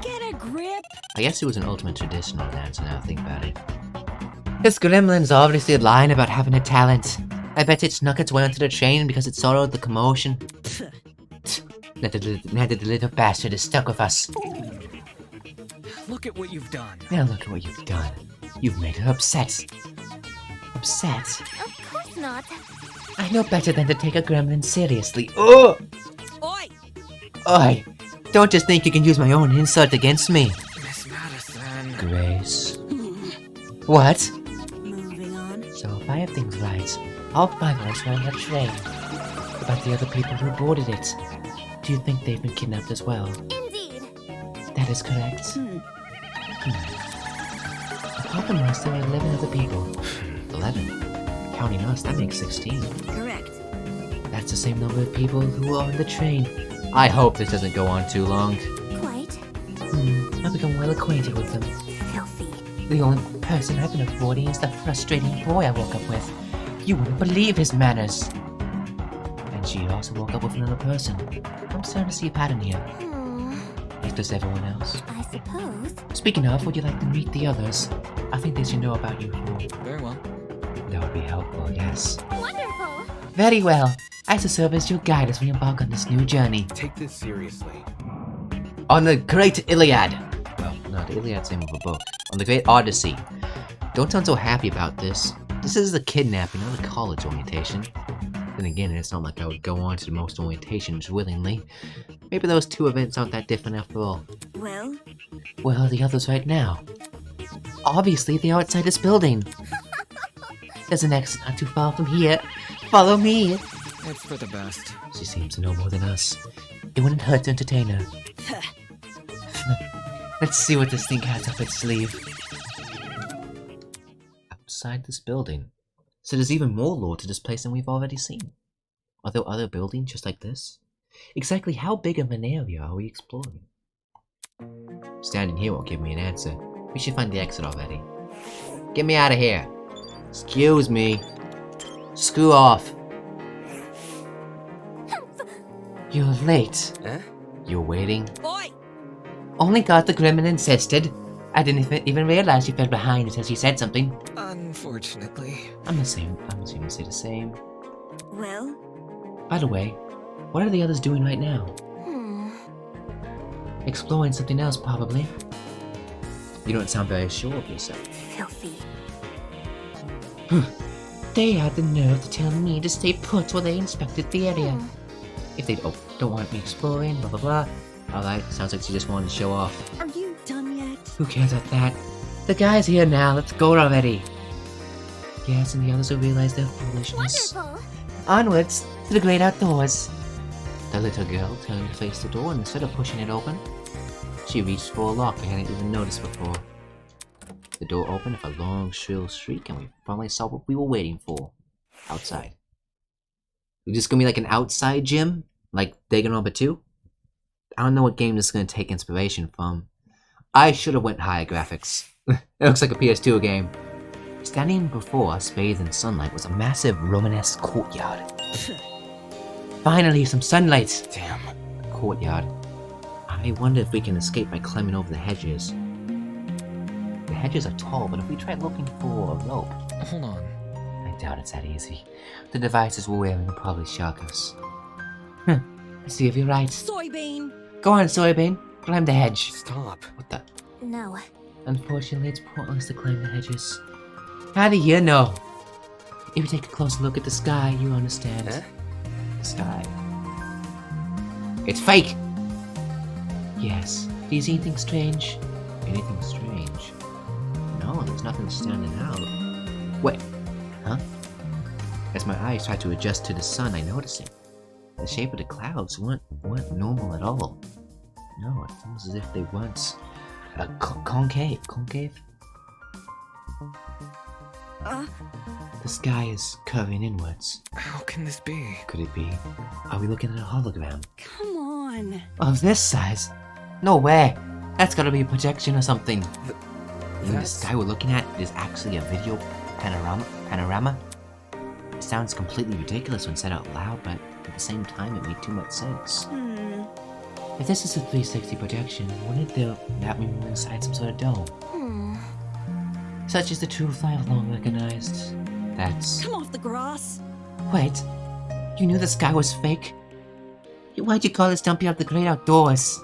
Speaker 8: Get a grip.
Speaker 1: I guess he was an ultimate traditional dancer now I think about it. This gremlin's obviously lying about having a talent. I bet it snuck its way onto the train because it saw the commotion. Now the little bastard is stuck with us.
Speaker 4: Look at what you've done.
Speaker 1: Now look at what you've done. You've made her upset. upset.
Speaker 3: Of course not.
Speaker 1: I know better than to take a gremlin seriously. Oh!
Speaker 8: Oi!
Speaker 1: Oi! Don't just think you can use my own insult against me.
Speaker 4: Miss Madison.
Speaker 1: Grace. What?
Speaker 7: Moving on.
Speaker 1: So if I have things right, I'll find us on the train. About the other people who boarded it. Do you think they've been kidnapped as well?
Speaker 3: Indeed.
Speaker 1: That is correct. Apart from us, there are 11 other people. 11? Counting us, that makes 16.
Speaker 7: Correct.
Speaker 1: That's the same number of people who are on the train. I hope this doesn't go on too long.
Speaker 3: Quite.
Speaker 1: I've become well acquainted with them.
Speaker 3: Filthy.
Speaker 1: The only person I've been avoiding is the frustrating boy I woke up with. You wouldn't believe his manners. And she also woke up with another person. I'm starting to see a pattern here. As does everyone else.
Speaker 3: I suppose.
Speaker 1: Speaking of, would you like to meet the others? I think they should know about you too.
Speaker 4: Very well.
Speaker 1: That would be helpful, yes.
Speaker 3: Wonderful.
Speaker 1: Very well. I shall serve as your guide as we embark on this new journey.
Speaker 2: Take this seriously.
Speaker 1: On the Great Iliad. Well, no, the Iliad's the name of a book. On the Great Odyssey. Don't sound so happy about this. This is a kidnapping, not a college orientation. Then again, it's not like I would go on to most orientations willingly. Maybe those two events aren't that different after all.
Speaker 7: Well,
Speaker 1: Where are the others right now? Obviously, they're outside this building. There's an exit not too far from here. Follow me.
Speaker 4: It's for the best.
Speaker 1: She seems to know more than us. It wouldn't hurt to entertain her. Let's see what this thing has up its sleeve. Outside this building. So there's even more lore to this place than we've already seen. Are there other buildings just like this? Exactly how big of an area are we exploring? Standing here won't give me an answer. We should find the exit already. Get me out of here. Excuse me. Screw off. You're late.
Speaker 2: Eh?
Speaker 1: You're waiting?
Speaker 8: Oi!
Speaker 1: Only got the gremlin insisted. I didn't even realize you fell behind until she said something.
Speaker 4: Unfortunately.
Speaker 1: I'm assuming to say the same.
Speaker 7: well,
Speaker 1: By the way, what are the others doing right now? Exploring something else, probably. You don't sound very sure of yourself.
Speaker 7: filthy.
Speaker 1: They had the nerve to tell me to stay put while they inspected the area. If they don't want me exploring, blah blah blah. Alright, sounds like she just wanted to show off.
Speaker 8: Are you done yet?
Speaker 1: Who cares about that? The guy's here now, let's go already. Yes, and the others will realize their foolishness.
Speaker 3: Wonderful.
Speaker 1: Onwards to the great outdoors. The little girl turned to face the door, and instead of pushing it open, she reached for a lock I hadn't even noticed before. The door opened with a long, shrill shriek, and we finally saw what we were waiting for. Outside. We're just gonna be like an outside gym? Like Danganronpa 2? I don't know what game this is gonna take inspiration from. I should have went higher graphics. It looks like a PS2 game. Standing before us, bathed in sunlight, was a massive Romanesque courtyard. Finally, some sunlight!
Speaker 2: Damn.
Speaker 1: Courtyard. I wonder if we can escape by climbing over the hedges. The hedges are tall, but if we try looking for a rope,
Speaker 4: Hold on.
Speaker 1: I doubt it's that easy. The devices we're wearing will probably shock us. Let's see if you're right.
Speaker 8: Soybean!
Speaker 1: Go on, Soybean. Climb the hedge.
Speaker 2: Stop.
Speaker 1: What the?
Speaker 3: No.
Speaker 1: Unfortunately, it's pointless to climb the hedges. How do you know? If you take a closer look at the sky, you understand.
Speaker 2: Eh?
Speaker 1: The sky. It's fake! Yes. Do you see anything strange? Anything strange? No, there's nothing standing out. Wait. Huh? As my eyes tried to adjust to the sun, I noticed it. The shape of the clouds weren't normal at all. No, it's almost as if they weren't concave. Concave? The sky is curving inwards.
Speaker 4: How can this be?
Speaker 1: Could it be? Are we looking at a hologram?
Speaker 8: Come on!
Speaker 1: Of this size? No way! That's gotta be a projection or something. The
Speaker 2: That's...
Speaker 1: sky we're looking at is actually a video panorama? It sounds completely ridiculous when said out loud, but at the same time it made too much sense. If this is a 360 projection, wouldn't that mean we're inside some sort of dome? Such is the truth I have long recognized. That's...
Speaker 8: Come off the grass!
Speaker 1: Wait, you knew the sky was fake? Why'd you call this dumpy of the great outdoors?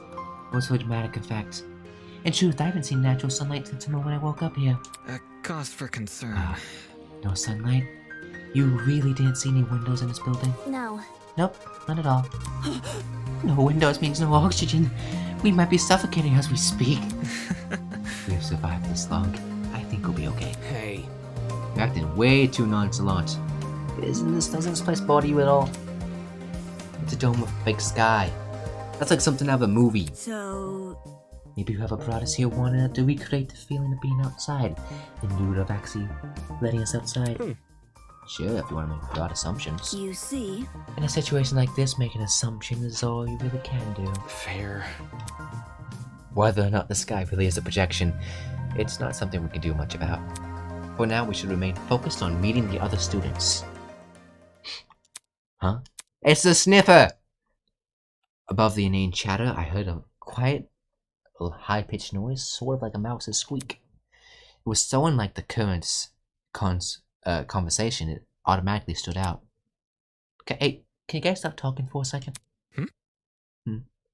Speaker 1: What's for dramatic effect? In truth, I haven't seen natural sunlight since the moment I woke up here.
Speaker 4: A cause for concern.
Speaker 1: No sunlight? You really didn't see any windows in this building?
Speaker 3: No.
Speaker 1: Nope, not at all. No windows means no oxygen. We might be suffocating as we speak. We've survived this long. I think we'll be okay.
Speaker 2: Hey,
Speaker 1: You're acting way too nonchalant. Doesn't this place bother you at all? It's a dome with a big sky. That's like something out of a movie.
Speaker 7: So,
Speaker 1: Maybe whoever brought us here wanted to recreate the feeling of being outside in lieu of actually letting us outside. Sure, if you want to make broad assumptions.
Speaker 7: you see,
Speaker 1: In a situation like this, making assumptions is all you really can do.
Speaker 2: fair.
Speaker 1: Whether or not the sky really is a projection, it's not something we can do much about. For now, we should remain focused on meeting the other students. Huh? It's the sniffer! Above the inane chatter, I heard a quiet, high-pitched noise, sort of like a mouse's squeak. It was so unlike the current conversation, it automatically stood out. Hey, can you guys stop talking for a second?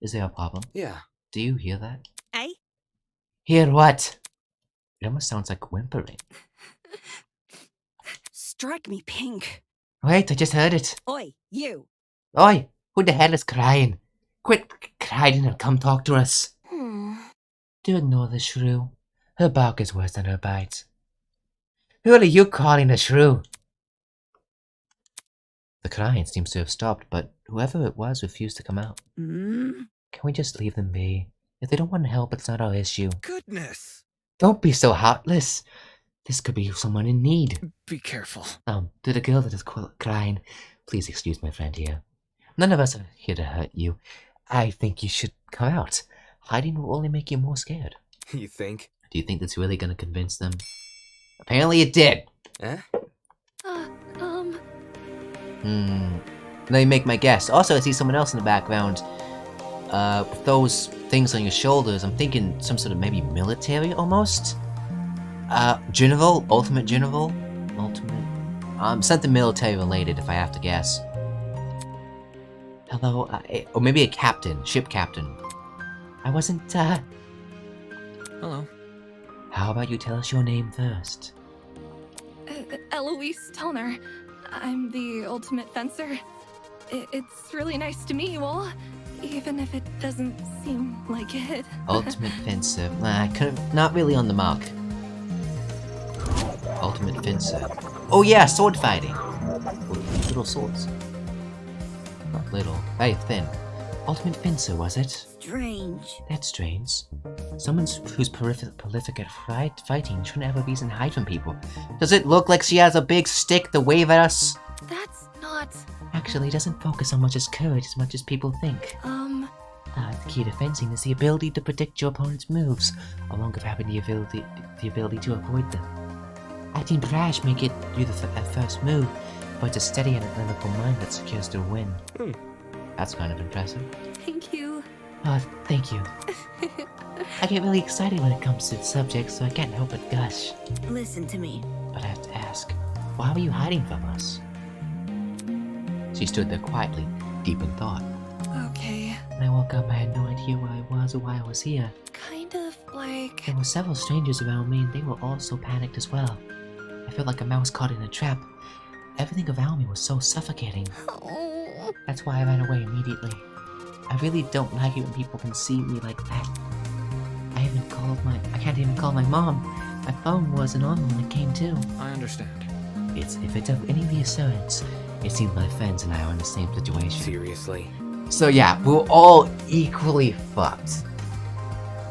Speaker 1: Is there a problem?
Speaker 2: Yeah.
Speaker 1: Do you hear that?
Speaker 8: Eh?
Speaker 1: Hear what? It almost sounds like whimpering.
Speaker 8: Strike me pink.
Speaker 1: Wait, I just heard it.
Speaker 8: Oi, you.
Speaker 1: Oi, who the hell is crying? Quit crying and come talk to us. Do ignore the shrew. Her bark is worse than her bite. Who are you calling a shrew? The crying seems to have stopped, but whoever it was refused to come out. Can we just leave them be? If they don't want to help, it's not our issue.
Speaker 4: Goodness!
Speaker 1: Don't be so heartless. This could be someone in need.
Speaker 4: Be careful.
Speaker 1: To the girl that is crying, please excuse my friend here. None of us are here to hurt you. I think you should come out. Hiding will only make you more scared.
Speaker 2: You think?
Speaker 1: Do you think that's really gonna convince them? Apparently it did!
Speaker 2: Eh?
Speaker 1: Let me make my guess. Also, I see someone else in the background. With those things on your shoulders, I'm thinking some sort of maybe military almost? General? Ultimate General? Ultimate? Something military related if I have to guess. Hello? Or maybe a captain. Ship captain. I wasn't,
Speaker 4: Hello.
Speaker 1: How about you tell us your name first?
Speaker 9: Eloise Tellner. I'm the ultimate fencer. It's really nice to meet you all, even if it doesn't seem like it.
Speaker 1: Ultimate Fencer. Not really on the mark. Ultimate Fencer. Oh yeah, sword fighting. With little swords. Not little, very thin. Ultimate Fencer, was it?
Speaker 7: strange.
Speaker 1: That's strange. Someone who's prolific at fighting shouldn't have a reason to hide from people. Does it look like she has a big stick to wave at us?
Speaker 9: That's not...
Speaker 1: Actually, it doesn't focus on much as courage as much as people think. The key to fencing is the ability to predict your opponent's moves, along with having the ability to avoid them. Acting brash may get you the first move, but it's a steady and analytical mind that secures the win. That's kind of impressive.
Speaker 9: Thank you.
Speaker 1: Oh, thank you. I get really excited when it comes to the subject, so I can't help but gush.
Speaker 7: Listen to me.
Speaker 1: But I have to ask, why were you hiding from us? She stood there quietly, deep in thought.
Speaker 9: Okay.
Speaker 1: When I woke up, I had no idea where I was or why I was here.
Speaker 9: Kind of like...
Speaker 1: There were several strangers around me, and they were all so panicked as well. I felt like a mouse caught in a trap. Everything around me was so suffocating.
Speaker 9: Oh.
Speaker 1: That's why I ran away immediately. I really don't like it when people can see me like that. I can't even call my mom. My phone wasn't on when it came to.
Speaker 4: I understand.
Speaker 1: If it's of any reassurance, it seems my friends and I are in the same situation.
Speaker 2: Seriously?
Speaker 1: So yeah, we're all equally fucked.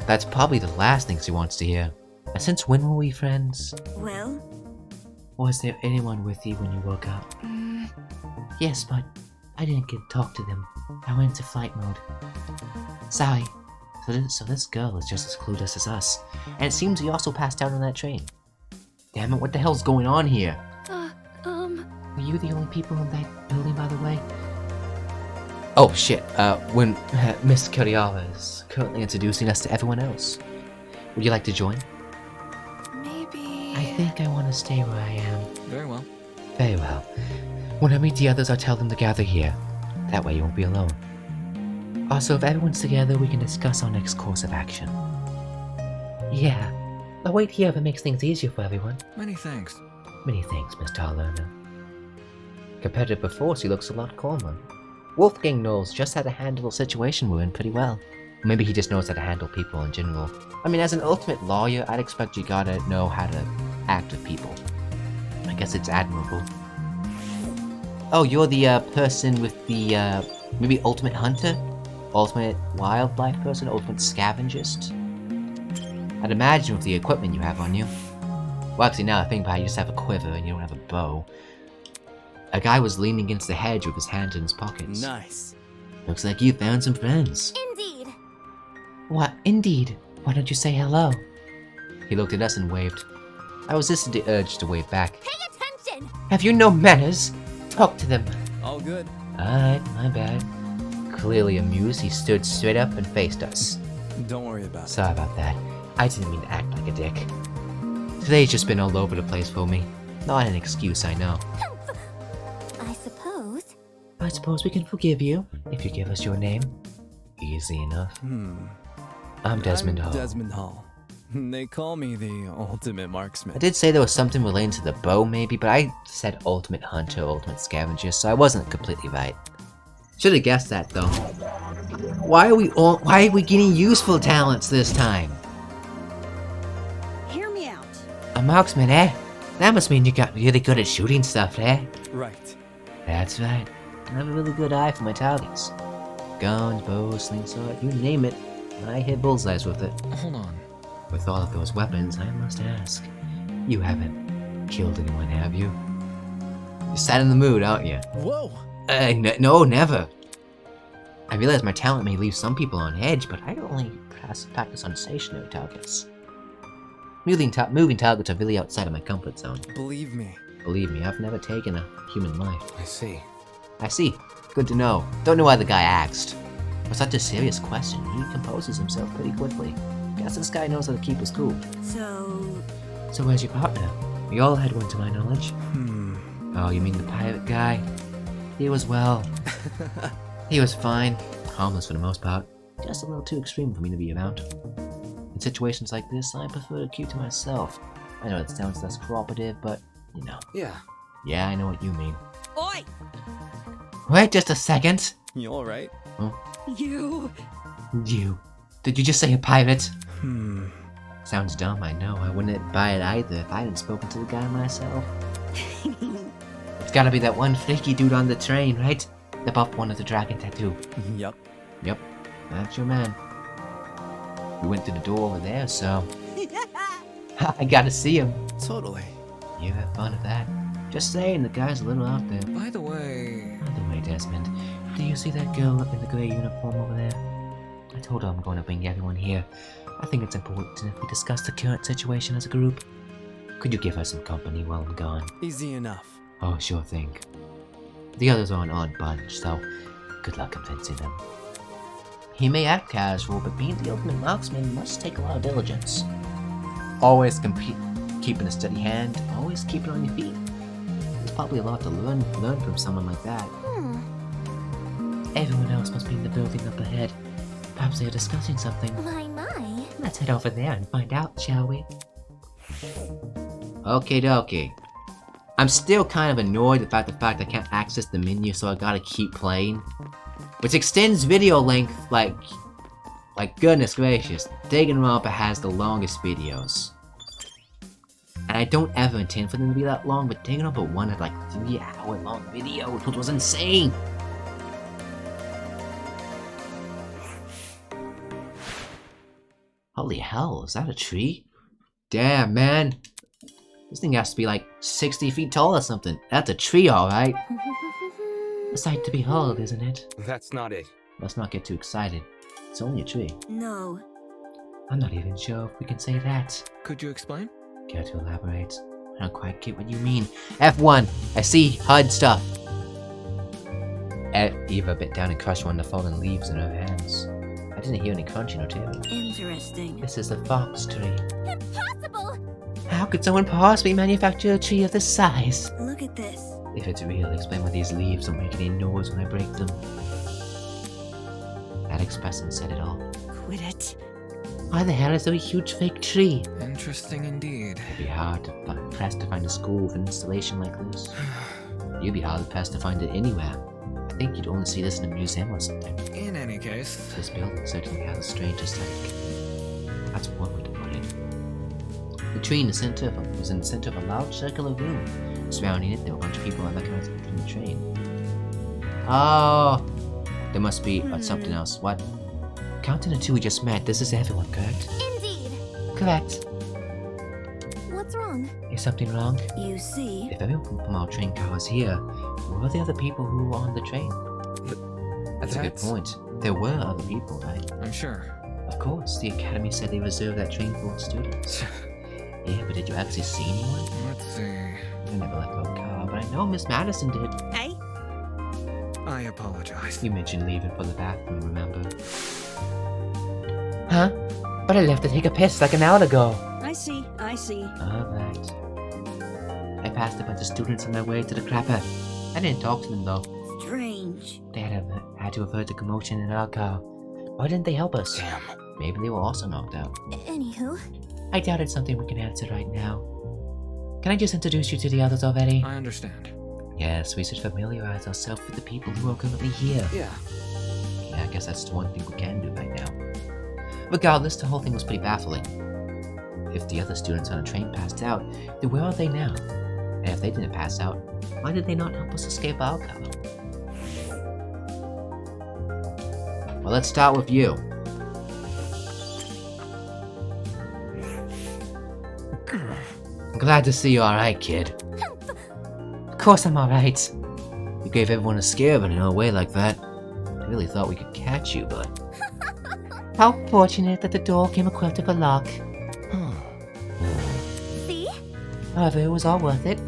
Speaker 1: That's probably the last thing she wants to hear. And since when were we friends?
Speaker 7: Well,
Speaker 1: Was there anyone with you when you woke up? Yes, but I didn't get to talk to them. I went into flight mode. Sorry. So this girl is just as clueless as us. And it seems you also passed out on that train. Damn it, what the hell's going on here? Were you the only people in that building, by the way? Oh shit, when Miss Kuriyama is currently introducing us to everyone else. Would you like to join?
Speaker 9: Maybe...
Speaker 1: I think I want to stay where I am.
Speaker 4: Very well.
Speaker 1: Very well. When I meet the others, I'll tell them to gather here. That way you won't be alone. Also, if everyone's together, we can discuss our next course of action. Yeah. I'll wait here if it makes things easier for everyone.
Speaker 4: Many thanks.
Speaker 1: Many thanks, Miss Tall Learner. Compared to before, she looks a lot calmer. Wolfgang knows just how to handle the situation we're in pretty well. Maybe he just knows how to handle people in general. I mean, as an ultimate lawyer, I'd expect you gotta know how to act with people. I guess it's admirable. Oh, you're the person with the, maybe ultimate hunter? Ultimate wildlife person? Ultimate scavengerist? I'd imagine with the equipment you have on you. Well, actually, now I think about it, you just have a quiver and you don't have a bow. A guy was leaning against the hedge with his hands in his pockets.
Speaker 4: Nice.
Speaker 1: Looks like you found some friends.
Speaker 3: Indeed.
Speaker 1: What? Indeed. Why don't you say hello? He looked at us and waved. I resisted the urge to wave back.
Speaker 3: Pay attention!
Speaker 1: Have you no manners? Talk to them.
Speaker 4: All good.
Speaker 1: Alright, my bad. Clearly amused, he stood straight up and faced us.
Speaker 4: Don't worry about it.
Speaker 1: Sorry about that. I didn't mean to act like a dick. Today's just been all over the place for me. Not an excuse, I know.
Speaker 3: I
Speaker 1: suppose we can forgive you, if you give us your name. Easy enough. I'm Desmond Hall.
Speaker 4: Desmond Hall. They call me the ultimate marksman.
Speaker 1: I did say there was something related to the bow, maybe, but I said ultimate hunter, ultimate scavenger, so I wasn't completely right. Should have guessed that, though. Why are we getting useful talents this time?
Speaker 8: Hear me out.
Speaker 1: A marksman, eh? That must mean you got really good at shooting stuff, eh?
Speaker 4: Right.
Speaker 1: That's right. I have a really good eye for my targets. Guns, bows, slingshot, you name it. I hit bullseyes with it.
Speaker 4: Hold on.
Speaker 1: With all of those weapons, I must ask. You haven't killed anyone, have you? You're sad in the mood, aren't you?
Speaker 4: Whoa!
Speaker 1: No, never. I realize my talent may leave some people on edge, but I only practice on stationary targets. Moving targets are really outside of my comfort zone.
Speaker 4: Believe me.
Speaker 1: Believe me, I've never taken a human life.
Speaker 2: I see.
Speaker 1: I see. Good to know. Don't know why the guy asked. For such a serious question, he composes himself pretty quickly. Guess this guy knows how to keep us cool. So where's your partner? We all had one to my knowledge. Oh, you mean the pirate guy? He was well. He was fine. Harmless for the most part. Just a little too extreme for me to be around. In situations like this, I prefer to keep to myself. I know it sounds less cooperative, but, you know.
Speaker 2: Yeah.
Speaker 1: Yeah, I know what you mean.
Speaker 8: Oi!
Speaker 1: Wait just a second!
Speaker 4: You alright?
Speaker 1: Huh?
Speaker 8: You.
Speaker 1: You. Did you just say a pirate? Sounds dumb, I know. I wouldn't buy it either if I hadn't spoken to the guy myself. It's gotta be that one freaky dude on the train, right? The buff one with the dragon tattoo.
Speaker 4: Yep.
Speaker 1: Yep, that's your man. We went through the door over there, so... I gotta see him.
Speaker 4: Totally.
Speaker 1: You have fun with that. Just saying, the guy's a little out there.
Speaker 4: By the way,
Speaker 1: Desmond, do you see that girl in the grey uniform over there? I told her I'm going to bring everyone here. I think it's important if we discuss the current situation as a group. Could you give her some company while I'm gone?
Speaker 4: easy enough.
Speaker 1: Oh, sure thing. The others are an odd bunch, so good luck convincing them. He may act casual, but being the ultimate marksman must take a lot of diligence. Always keeping a steady hand, always keep it on your feet. There's probably a lot to learn from someone like that. Everyone else must be in the building up ahead. Perhaps they are discussing something.
Speaker 3: My.
Speaker 1: Let's head over there and find out, shall we? Okie dokie. I'm still kind of annoyed about the fact I can't access the menu, so I gotta keep playing. Which extends video length like goodness gracious. Danganronpa has the longest videos. And I don't ever intend for them to be that long, but Danganronpa 1 had like 3-hour long videos, which was insane! Holy hell, is that a tree? Damn, man! This thing has to be like 60 feet tall or something. That's a tree, alright. A sight to behold, isn't it?
Speaker 2: That's not it.
Speaker 1: Let's not get too excited. It's only a tree.
Speaker 7: No.
Speaker 1: I'm not even sure if we can say that.
Speaker 4: Could you explain?
Speaker 1: Care to elaborate? I don't quite get what you mean. F1! I see HUD stuff! Eva bit down and crushed one of the fallen leaves in her hands. I didn't hear any crunching or tearing.
Speaker 7: Interesting.
Speaker 1: This is a fox tree.
Speaker 3: Impossible!
Speaker 1: How could someone possibly manufacture a tree of this size?
Speaker 7: Look at this.
Speaker 1: If it's real, explain why these leaves don't make any noise when I break them. That expression said it all.
Speaker 8: Quit it.
Speaker 1: Why the hell is there a huge fake tree?
Speaker 4: Interesting indeed.
Speaker 1: It'd be hard to pressed to find a school with an installation like this. You'd be hard pressed to find it anywhere. I think you'd only see this in a museum or something.
Speaker 4: In any case,
Speaker 1: This building certainly has a strange aesthetic. That's one way to put it. The tree in the center of was in the center of a large circular room. Surrounding it, there were a bunch of people I recognized from the train. Oh, there must be something else. What? Counting the two we just met, this is everyone, correct?
Speaker 3: Indeed.
Speaker 1: Correct.
Speaker 3: What's wrong?
Speaker 1: Is something wrong?
Speaker 7: You see,
Speaker 1: If everyone from our train car was here, where are the other people who were on the train? That's a good point. There were other people, right?
Speaker 4: I'm sure.
Speaker 1: Of course, the academy said they reserved that train for its students. Yeah, but did you actually see anyone?
Speaker 4: Let's see.
Speaker 1: I never left our car, but I know Miss Madison did.
Speaker 8: Hey?
Speaker 4: I apologize.
Speaker 1: You mentioned leaving for the bathroom, remember? Huh? But I left to take a piss like an hour ago.
Speaker 8: I see.
Speaker 1: Alright. I passed a bunch of students on their way to the crapper. I didn't talk to them though.
Speaker 7: strange.
Speaker 1: They had to have heard the commotion in our car. Why didn't they help us?
Speaker 2: Damn.
Speaker 1: Maybe they were also knocked out.
Speaker 3: Anywho,
Speaker 1: I doubt it's something we can answer right now. Can I just introduce you to the others already?
Speaker 4: I understand.
Speaker 1: Yes, we should familiarize ourselves with the people who are currently here.
Speaker 2: Yeah.
Speaker 1: Yeah, I guess that's the one thing we can do right now. Regardless, the whole thing was pretty baffling. If the other students on the train passed out, then where are they now? And if they didn't pass out, why did they not help us escape our car? Well, let's start with you. I'm glad to see you alright, kid. Of course I'm alright. You gave everyone a scare, but in a way like that. I really thought we could catch you, but... How fortunate that the door came equipped with a lock.
Speaker 3: see?
Speaker 1: However, it was all worth it.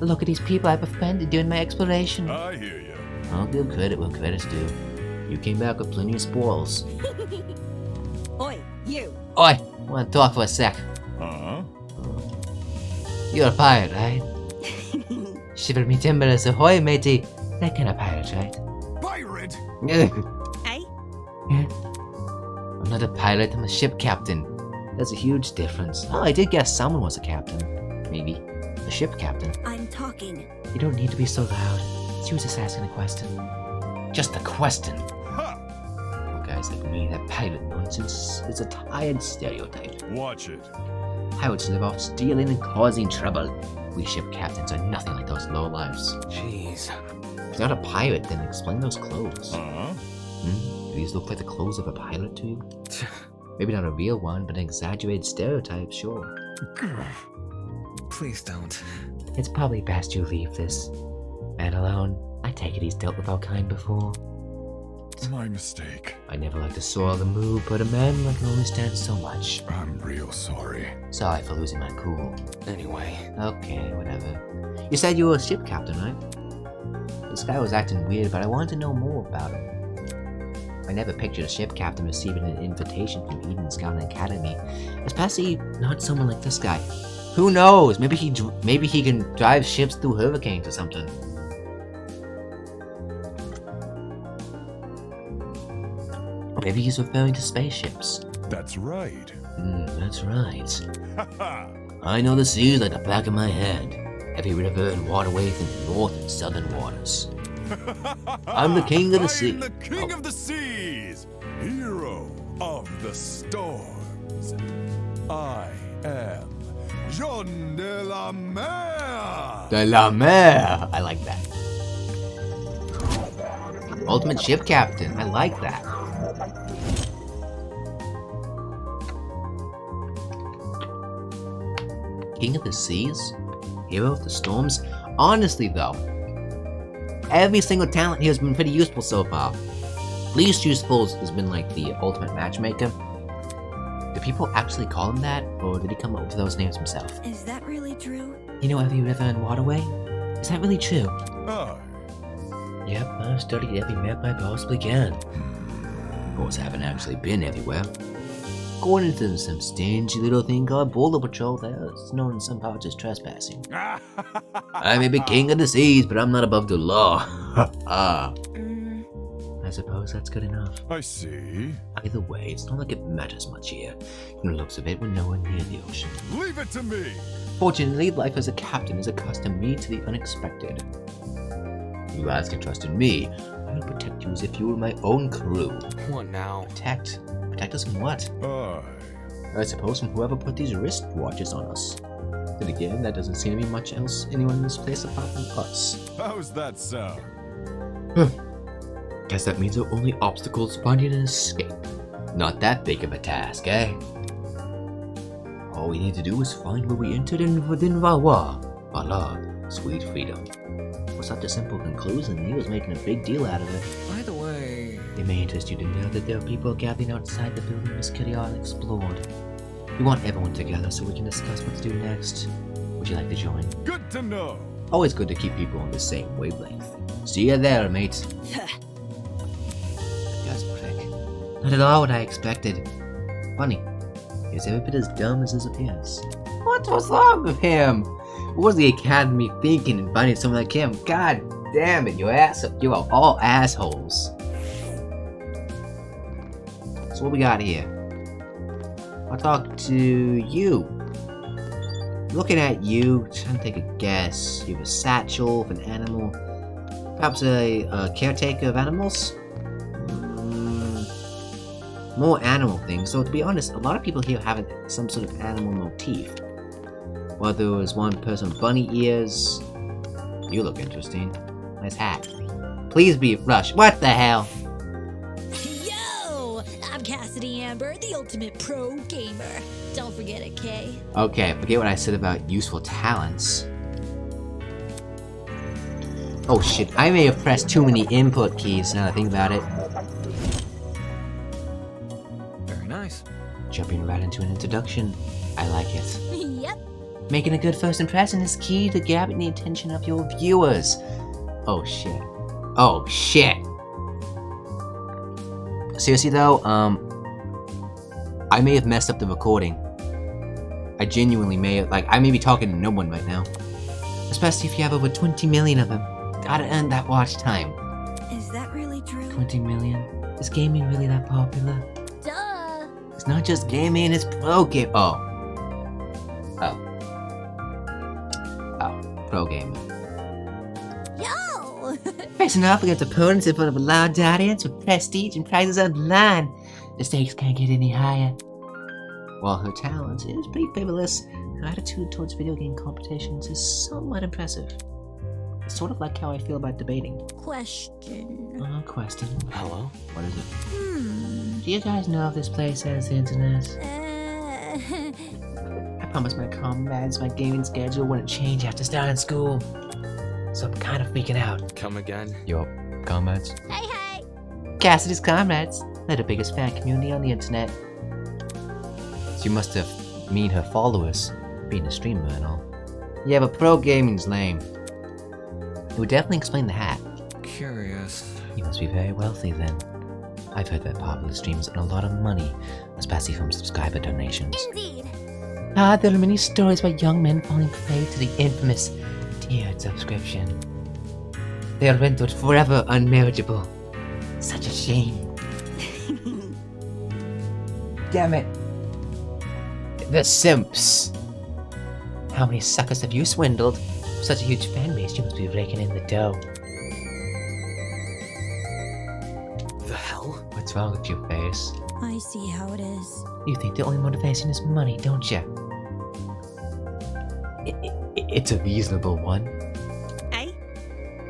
Speaker 1: Look at these people I befriended during my exploration.
Speaker 6: I hear you.
Speaker 1: I'll give credit where credit's due. You came back with plenty of spoils.
Speaker 8: Oi, you.
Speaker 1: Oi! Wanna talk for a sec?
Speaker 6: Huh?
Speaker 1: You're a pirate, right? Shiver me timbers, ahoy, matey! That kind of pirate, right?
Speaker 6: Pirate!
Speaker 8: Hey?
Speaker 1: I'm not a pilot, I'm a ship captain. There's a huge difference. Oh, I did guess someone was a captain. Maybe. A ship captain.
Speaker 7: I'm talking.
Speaker 1: You don't need to be so loud. She was just asking a question. Just a question.
Speaker 6: Ha!
Speaker 1: Guys like me, that pirate nonsense is a tired stereotype.
Speaker 6: Watch it.
Speaker 1: Pirates live off stealing and causing trouble. We ship captains are nothing like those lowlifes.
Speaker 2: Jeez.
Speaker 1: If you're not a pirate, then explain those clothes.
Speaker 6: Huh?
Speaker 1: Do these look like the clothes of a pilot to you? Maybe not a real one, but an exaggerated stereotype, sure.
Speaker 4: Please don't.
Speaker 1: It's probably best you leave this man alone. I take it he's dealt with our kind before.
Speaker 6: My mistake.
Speaker 1: I never like to soil the mood, but a man can only stand so much.
Speaker 6: I'm real sorry.
Speaker 1: Sorry for losing my cool.
Speaker 2: Anyway.
Speaker 1: Okay, whatever. You said you were a ship captain, right? This guy was acting weird, but I wanted to know more about him. I never pictured a ship captain receiving an invitation from Eden's Garden Academy, especially not someone like this guy. Who knows? Maybe he can drive ships through hurricanes or something. Maybe he's referring to spaceships.
Speaker 6: That's right.
Speaker 1: That's right.
Speaker 6: Ha ha!
Speaker 1: I know the seas like the back of my hand. Every river and waterway in the north and southern waters. I'm the king of the sea.
Speaker 6: I'm the king of the seas, hero of the storms. I am Jean de la Mer.
Speaker 1: De la Mer! I like that. Ultimate ship captain. I like that. King of the seas? Hero of the storms? Honestly though, every single talent here has been pretty useful so far. Least useful has been like the ultimate matchmaker. Do people actually call him that, or did he come up with those names himself?
Speaker 7: Is that really true?
Speaker 1: You know every river and waterway? Is that really true?
Speaker 6: I.
Speaker 1: Yep, I've studied every map I possibly can. Of course, I haven't actually been everywhere. According to some stingy little thing called Border Patrol, that's known in some parts as trespassing. I may be king of the seas, but I'm not above the law. I suppose that's good enough.
Speaker 6: I see.
Speaker 1: Either way, it's not like it matters much here. From the looks of it, we're nowhere near the ocean.
Speaker 6: Leave it to me.
Speaker 1: Fortunately, life as a captain has accustomed me to the unexpected. You lads can trust in me. I will protect you as if you were my own crew.
Speaker 2: What now?
Speaker 1: Protect? Protect us from what? I suppose from whoever put these wristwatches on us. Then again, that doesn't seem to be much else anyone in this place apart from us.
Speaker 6: How's that sound?
Speaker 1: Guess that means our only obstacle is finding an escape. Not that big of a task, eh? All we need to do is find where we entered and within Valois. Voila, sweet freedom. For such a simple conclusion, he was making a big deal out of it.
Speaker 4: By the way,
Speaker 1: It may interest you to know that there are people gathering outside the building Miss Kitty Isle explored. We want everyone together so we can discuss what to do next. Would you like to join?
Speaker 6: Good to know.
Speaker 1: Always good to keep people on the same wavelength. See you there, mate. Just prick. Not at all what I expected. Funny. He's every bit as dumb as his appearance. What was wrong with him? What was the Academy thinking in finding someone like him? God damn it, you are all assholes. So what we got here? I'll talk to you. Looking at you, trying to take a guess. You have a satchel of an animal. Perhaps a caretaker of animals? More animal things. So to be honest, a lot of people here have some sort of animal motif. Whether it was one person with bunny ears. You look interesting. Nice hat. Please be Rush. What the hell?
Speaker 3: Yo! I'm Cassidy Amber, the ultimate pro gamer. Don't forget it, Kay.
Speaker 1: Okay, forget what I said about useful talents. Oh shit, I may have pressed too many input keys now that I think about it.
Speaker 4: very nice.
Speaker 1: Jumping right into an introduction. I like it.
Speaker 3: Yep.
Speaker 1: Making a good first impression is key to grabbing the attention of your viewers. Oh shit. Oh shit. Seriously though, I may have messed up the recording. I genuinely may have, I may be talking to no one right now. Especially if you have over 20 million of them. Gotta earn that watch time.
Speaker 7: Is that really true?
Speaker 1: 20 million? Is gaming really that popular?
Speaker 3: Duh.
Speaker 1: It's not just gaming, it's pro game. Oh, pro gamer.
Speaker 3: Yo!
Speaker 1: Facing off against opponents in front of a loud audience with prestige and prizes on the line. The stakes can't get any higher. While her talent is pretty fabulous, her attitude towards video game competitions is somewhat impressive. It's sort of like how I feel about debating.
Speaker 3: Question.
Speaker 1: Question.
Speaker 2: Hello?
Speaker 1: What is it? Do you guys know if this place has the internet? I promised my comrades my gaming schedule wouldn't change after starting school. So I'm kind of freaking out.
Speaker 2: Come again?
Speaker 1: Your comrades?
Speaker 3: Hey, hey!
Speaker 1: Cassidy's comrades. They're the biggest fan community on the internet. So you must have mean her followers, being a streamer and all. Yeah, but pro gaming's lame. It would definitely explain the hat.
Speaker 4: Curious.
Speaker 1: You must be very wealthy then. I've heard that popular streamers earn a lot of money, especially from subscriber donations.
Speaker 3: Indeed.
Speaker 1: There are many stories about young men falling prey to the infamous tiered subscription. They are rendered forever unmarriageable. Such a shame. Damn it. The simps. How many suckers have you swindled? For such a huge fan base, you must be raking in the dough.
Speaker 2: The hell?
Speaker 1: What's wrong with your face?
Speaker 3: I see how it is.
Speaker 1: You think the only motivation is money, don't you? It's a reasonable one.
Speaker 8: Eh?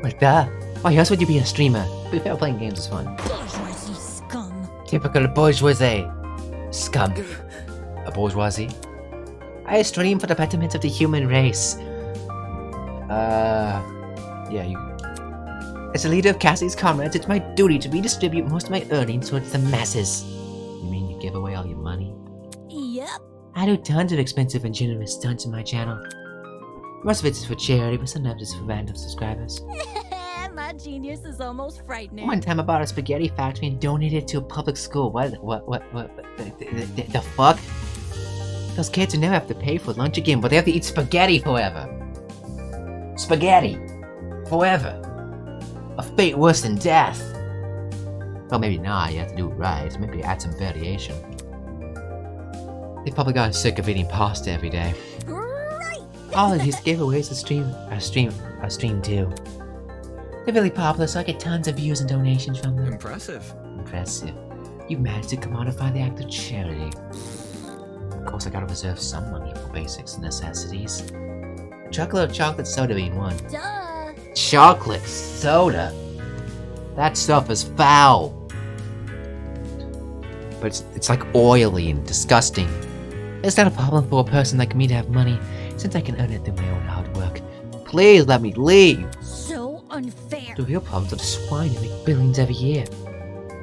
Speaker 1: What the? Why else would you be a streamer? Be fair, playing games is fun.
Speaker 3: Bourgeoisie scum.
Speaker 1: Typical bourgeoisie. Scum. A bourgeoisie? I stream for the betterment of the human race. Yeah, you... As a leader of Cassie's comrades, it's my duty to redistribute most of my earnings towards the masses. You mean you give away all your money?
Speaker 3: Yep.
Speaker 1: I do tons of expensive and generous stunts on my channel. Most of it is for charity, but sometimes it's for random subscribers.
Speaker 3: My genius is almost frightening.
Speaker 1: One time I bought a spaghetti factory and donated it to a public school. What, the fuck? Those kids will never have to pay for lunch again, but they have to eat spaghetti forever. Spaghetti. Forever. A fate worse than death. Well, maybe not. You have to do it right. Maybe add some variation. They probably got sick of eating pasta every day.
Speaker 3: Right!
Speaker 1: All of these giveaways are streamed too. They're really popular, so I get tons of views and donations from them.
Speaker 4: Impressive.
Speaker 1: Impressive. You managed to commodify the act of charity. Of course, I gotta reserve some money for basic necessities. Chocolate or chocolate soda being one.
Speaker 3: Duh!
Speaker 1: Chocolate soda? That stuff is foul. But it's like oily and disgusting. It's not a problem for a person like me to have money, since I can earn it through my own hard work. Please let me leave!
Speaker 3: So unfair.
Speaker 1: The real problems are the swine who make billions every year.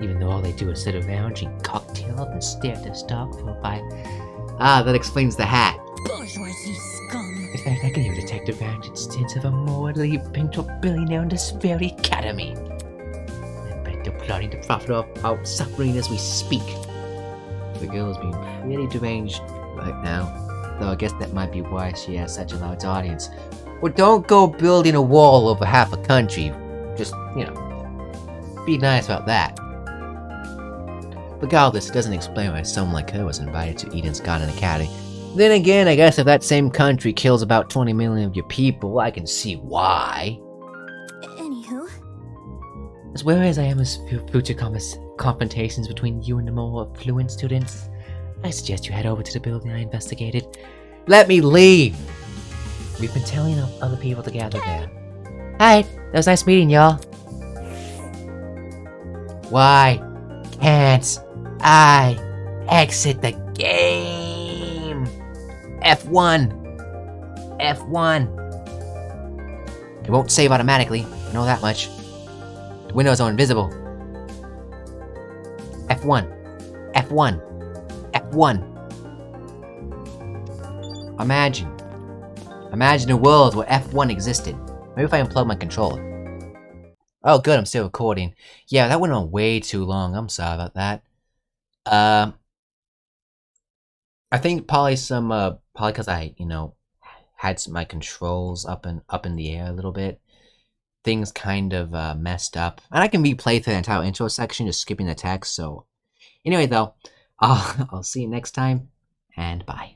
Speaker 1: Even though all they do is sit around, drink cocktails, and stare at their stock for a bite. Ah, that explains the hat.
Speaker 3: Bourgeoisie scum.
Speaker 1: In fact, I can hear a detective ranch instance of a mortally eventual billionaire in this very academy. I bet they're plotting to profit off our suffering as we speak. The girl is being pretty deranged right now, though I guess that might be why she has such a large audience. Well, don't go building a wall over half a country. Just, you know, be nice about that. Regardless, it doesn't explain why someone like her was invited to Eden's Garden Academy. Then again, I guess if that same country kills about 20 million of your people, I can see why.
Speaker 3: Anywho.
Speaker 1: As wary as I am as future confrontations between you and the more affluent students, I suggest you head over to the building I investigated. Let me leave! We've been telling other people to gather there. Alright, that was nice meeting y'all. Why can't I exit the game? F1. F1. It won't save automatically, I know that much. The windows are invisible. F1. F1. F1. Imagine a world where F1 existed. Maybe if I unplug my controller. Oh good, I'm still recording. Yeah, that went on way too long. I'm sorry about that. I think probably because I, had my controls up in the air a little bit. Things kind of messed up. And I can replay through the entire intro section, just skipping the text, so... Anyway though, I'll see you next time, and bye.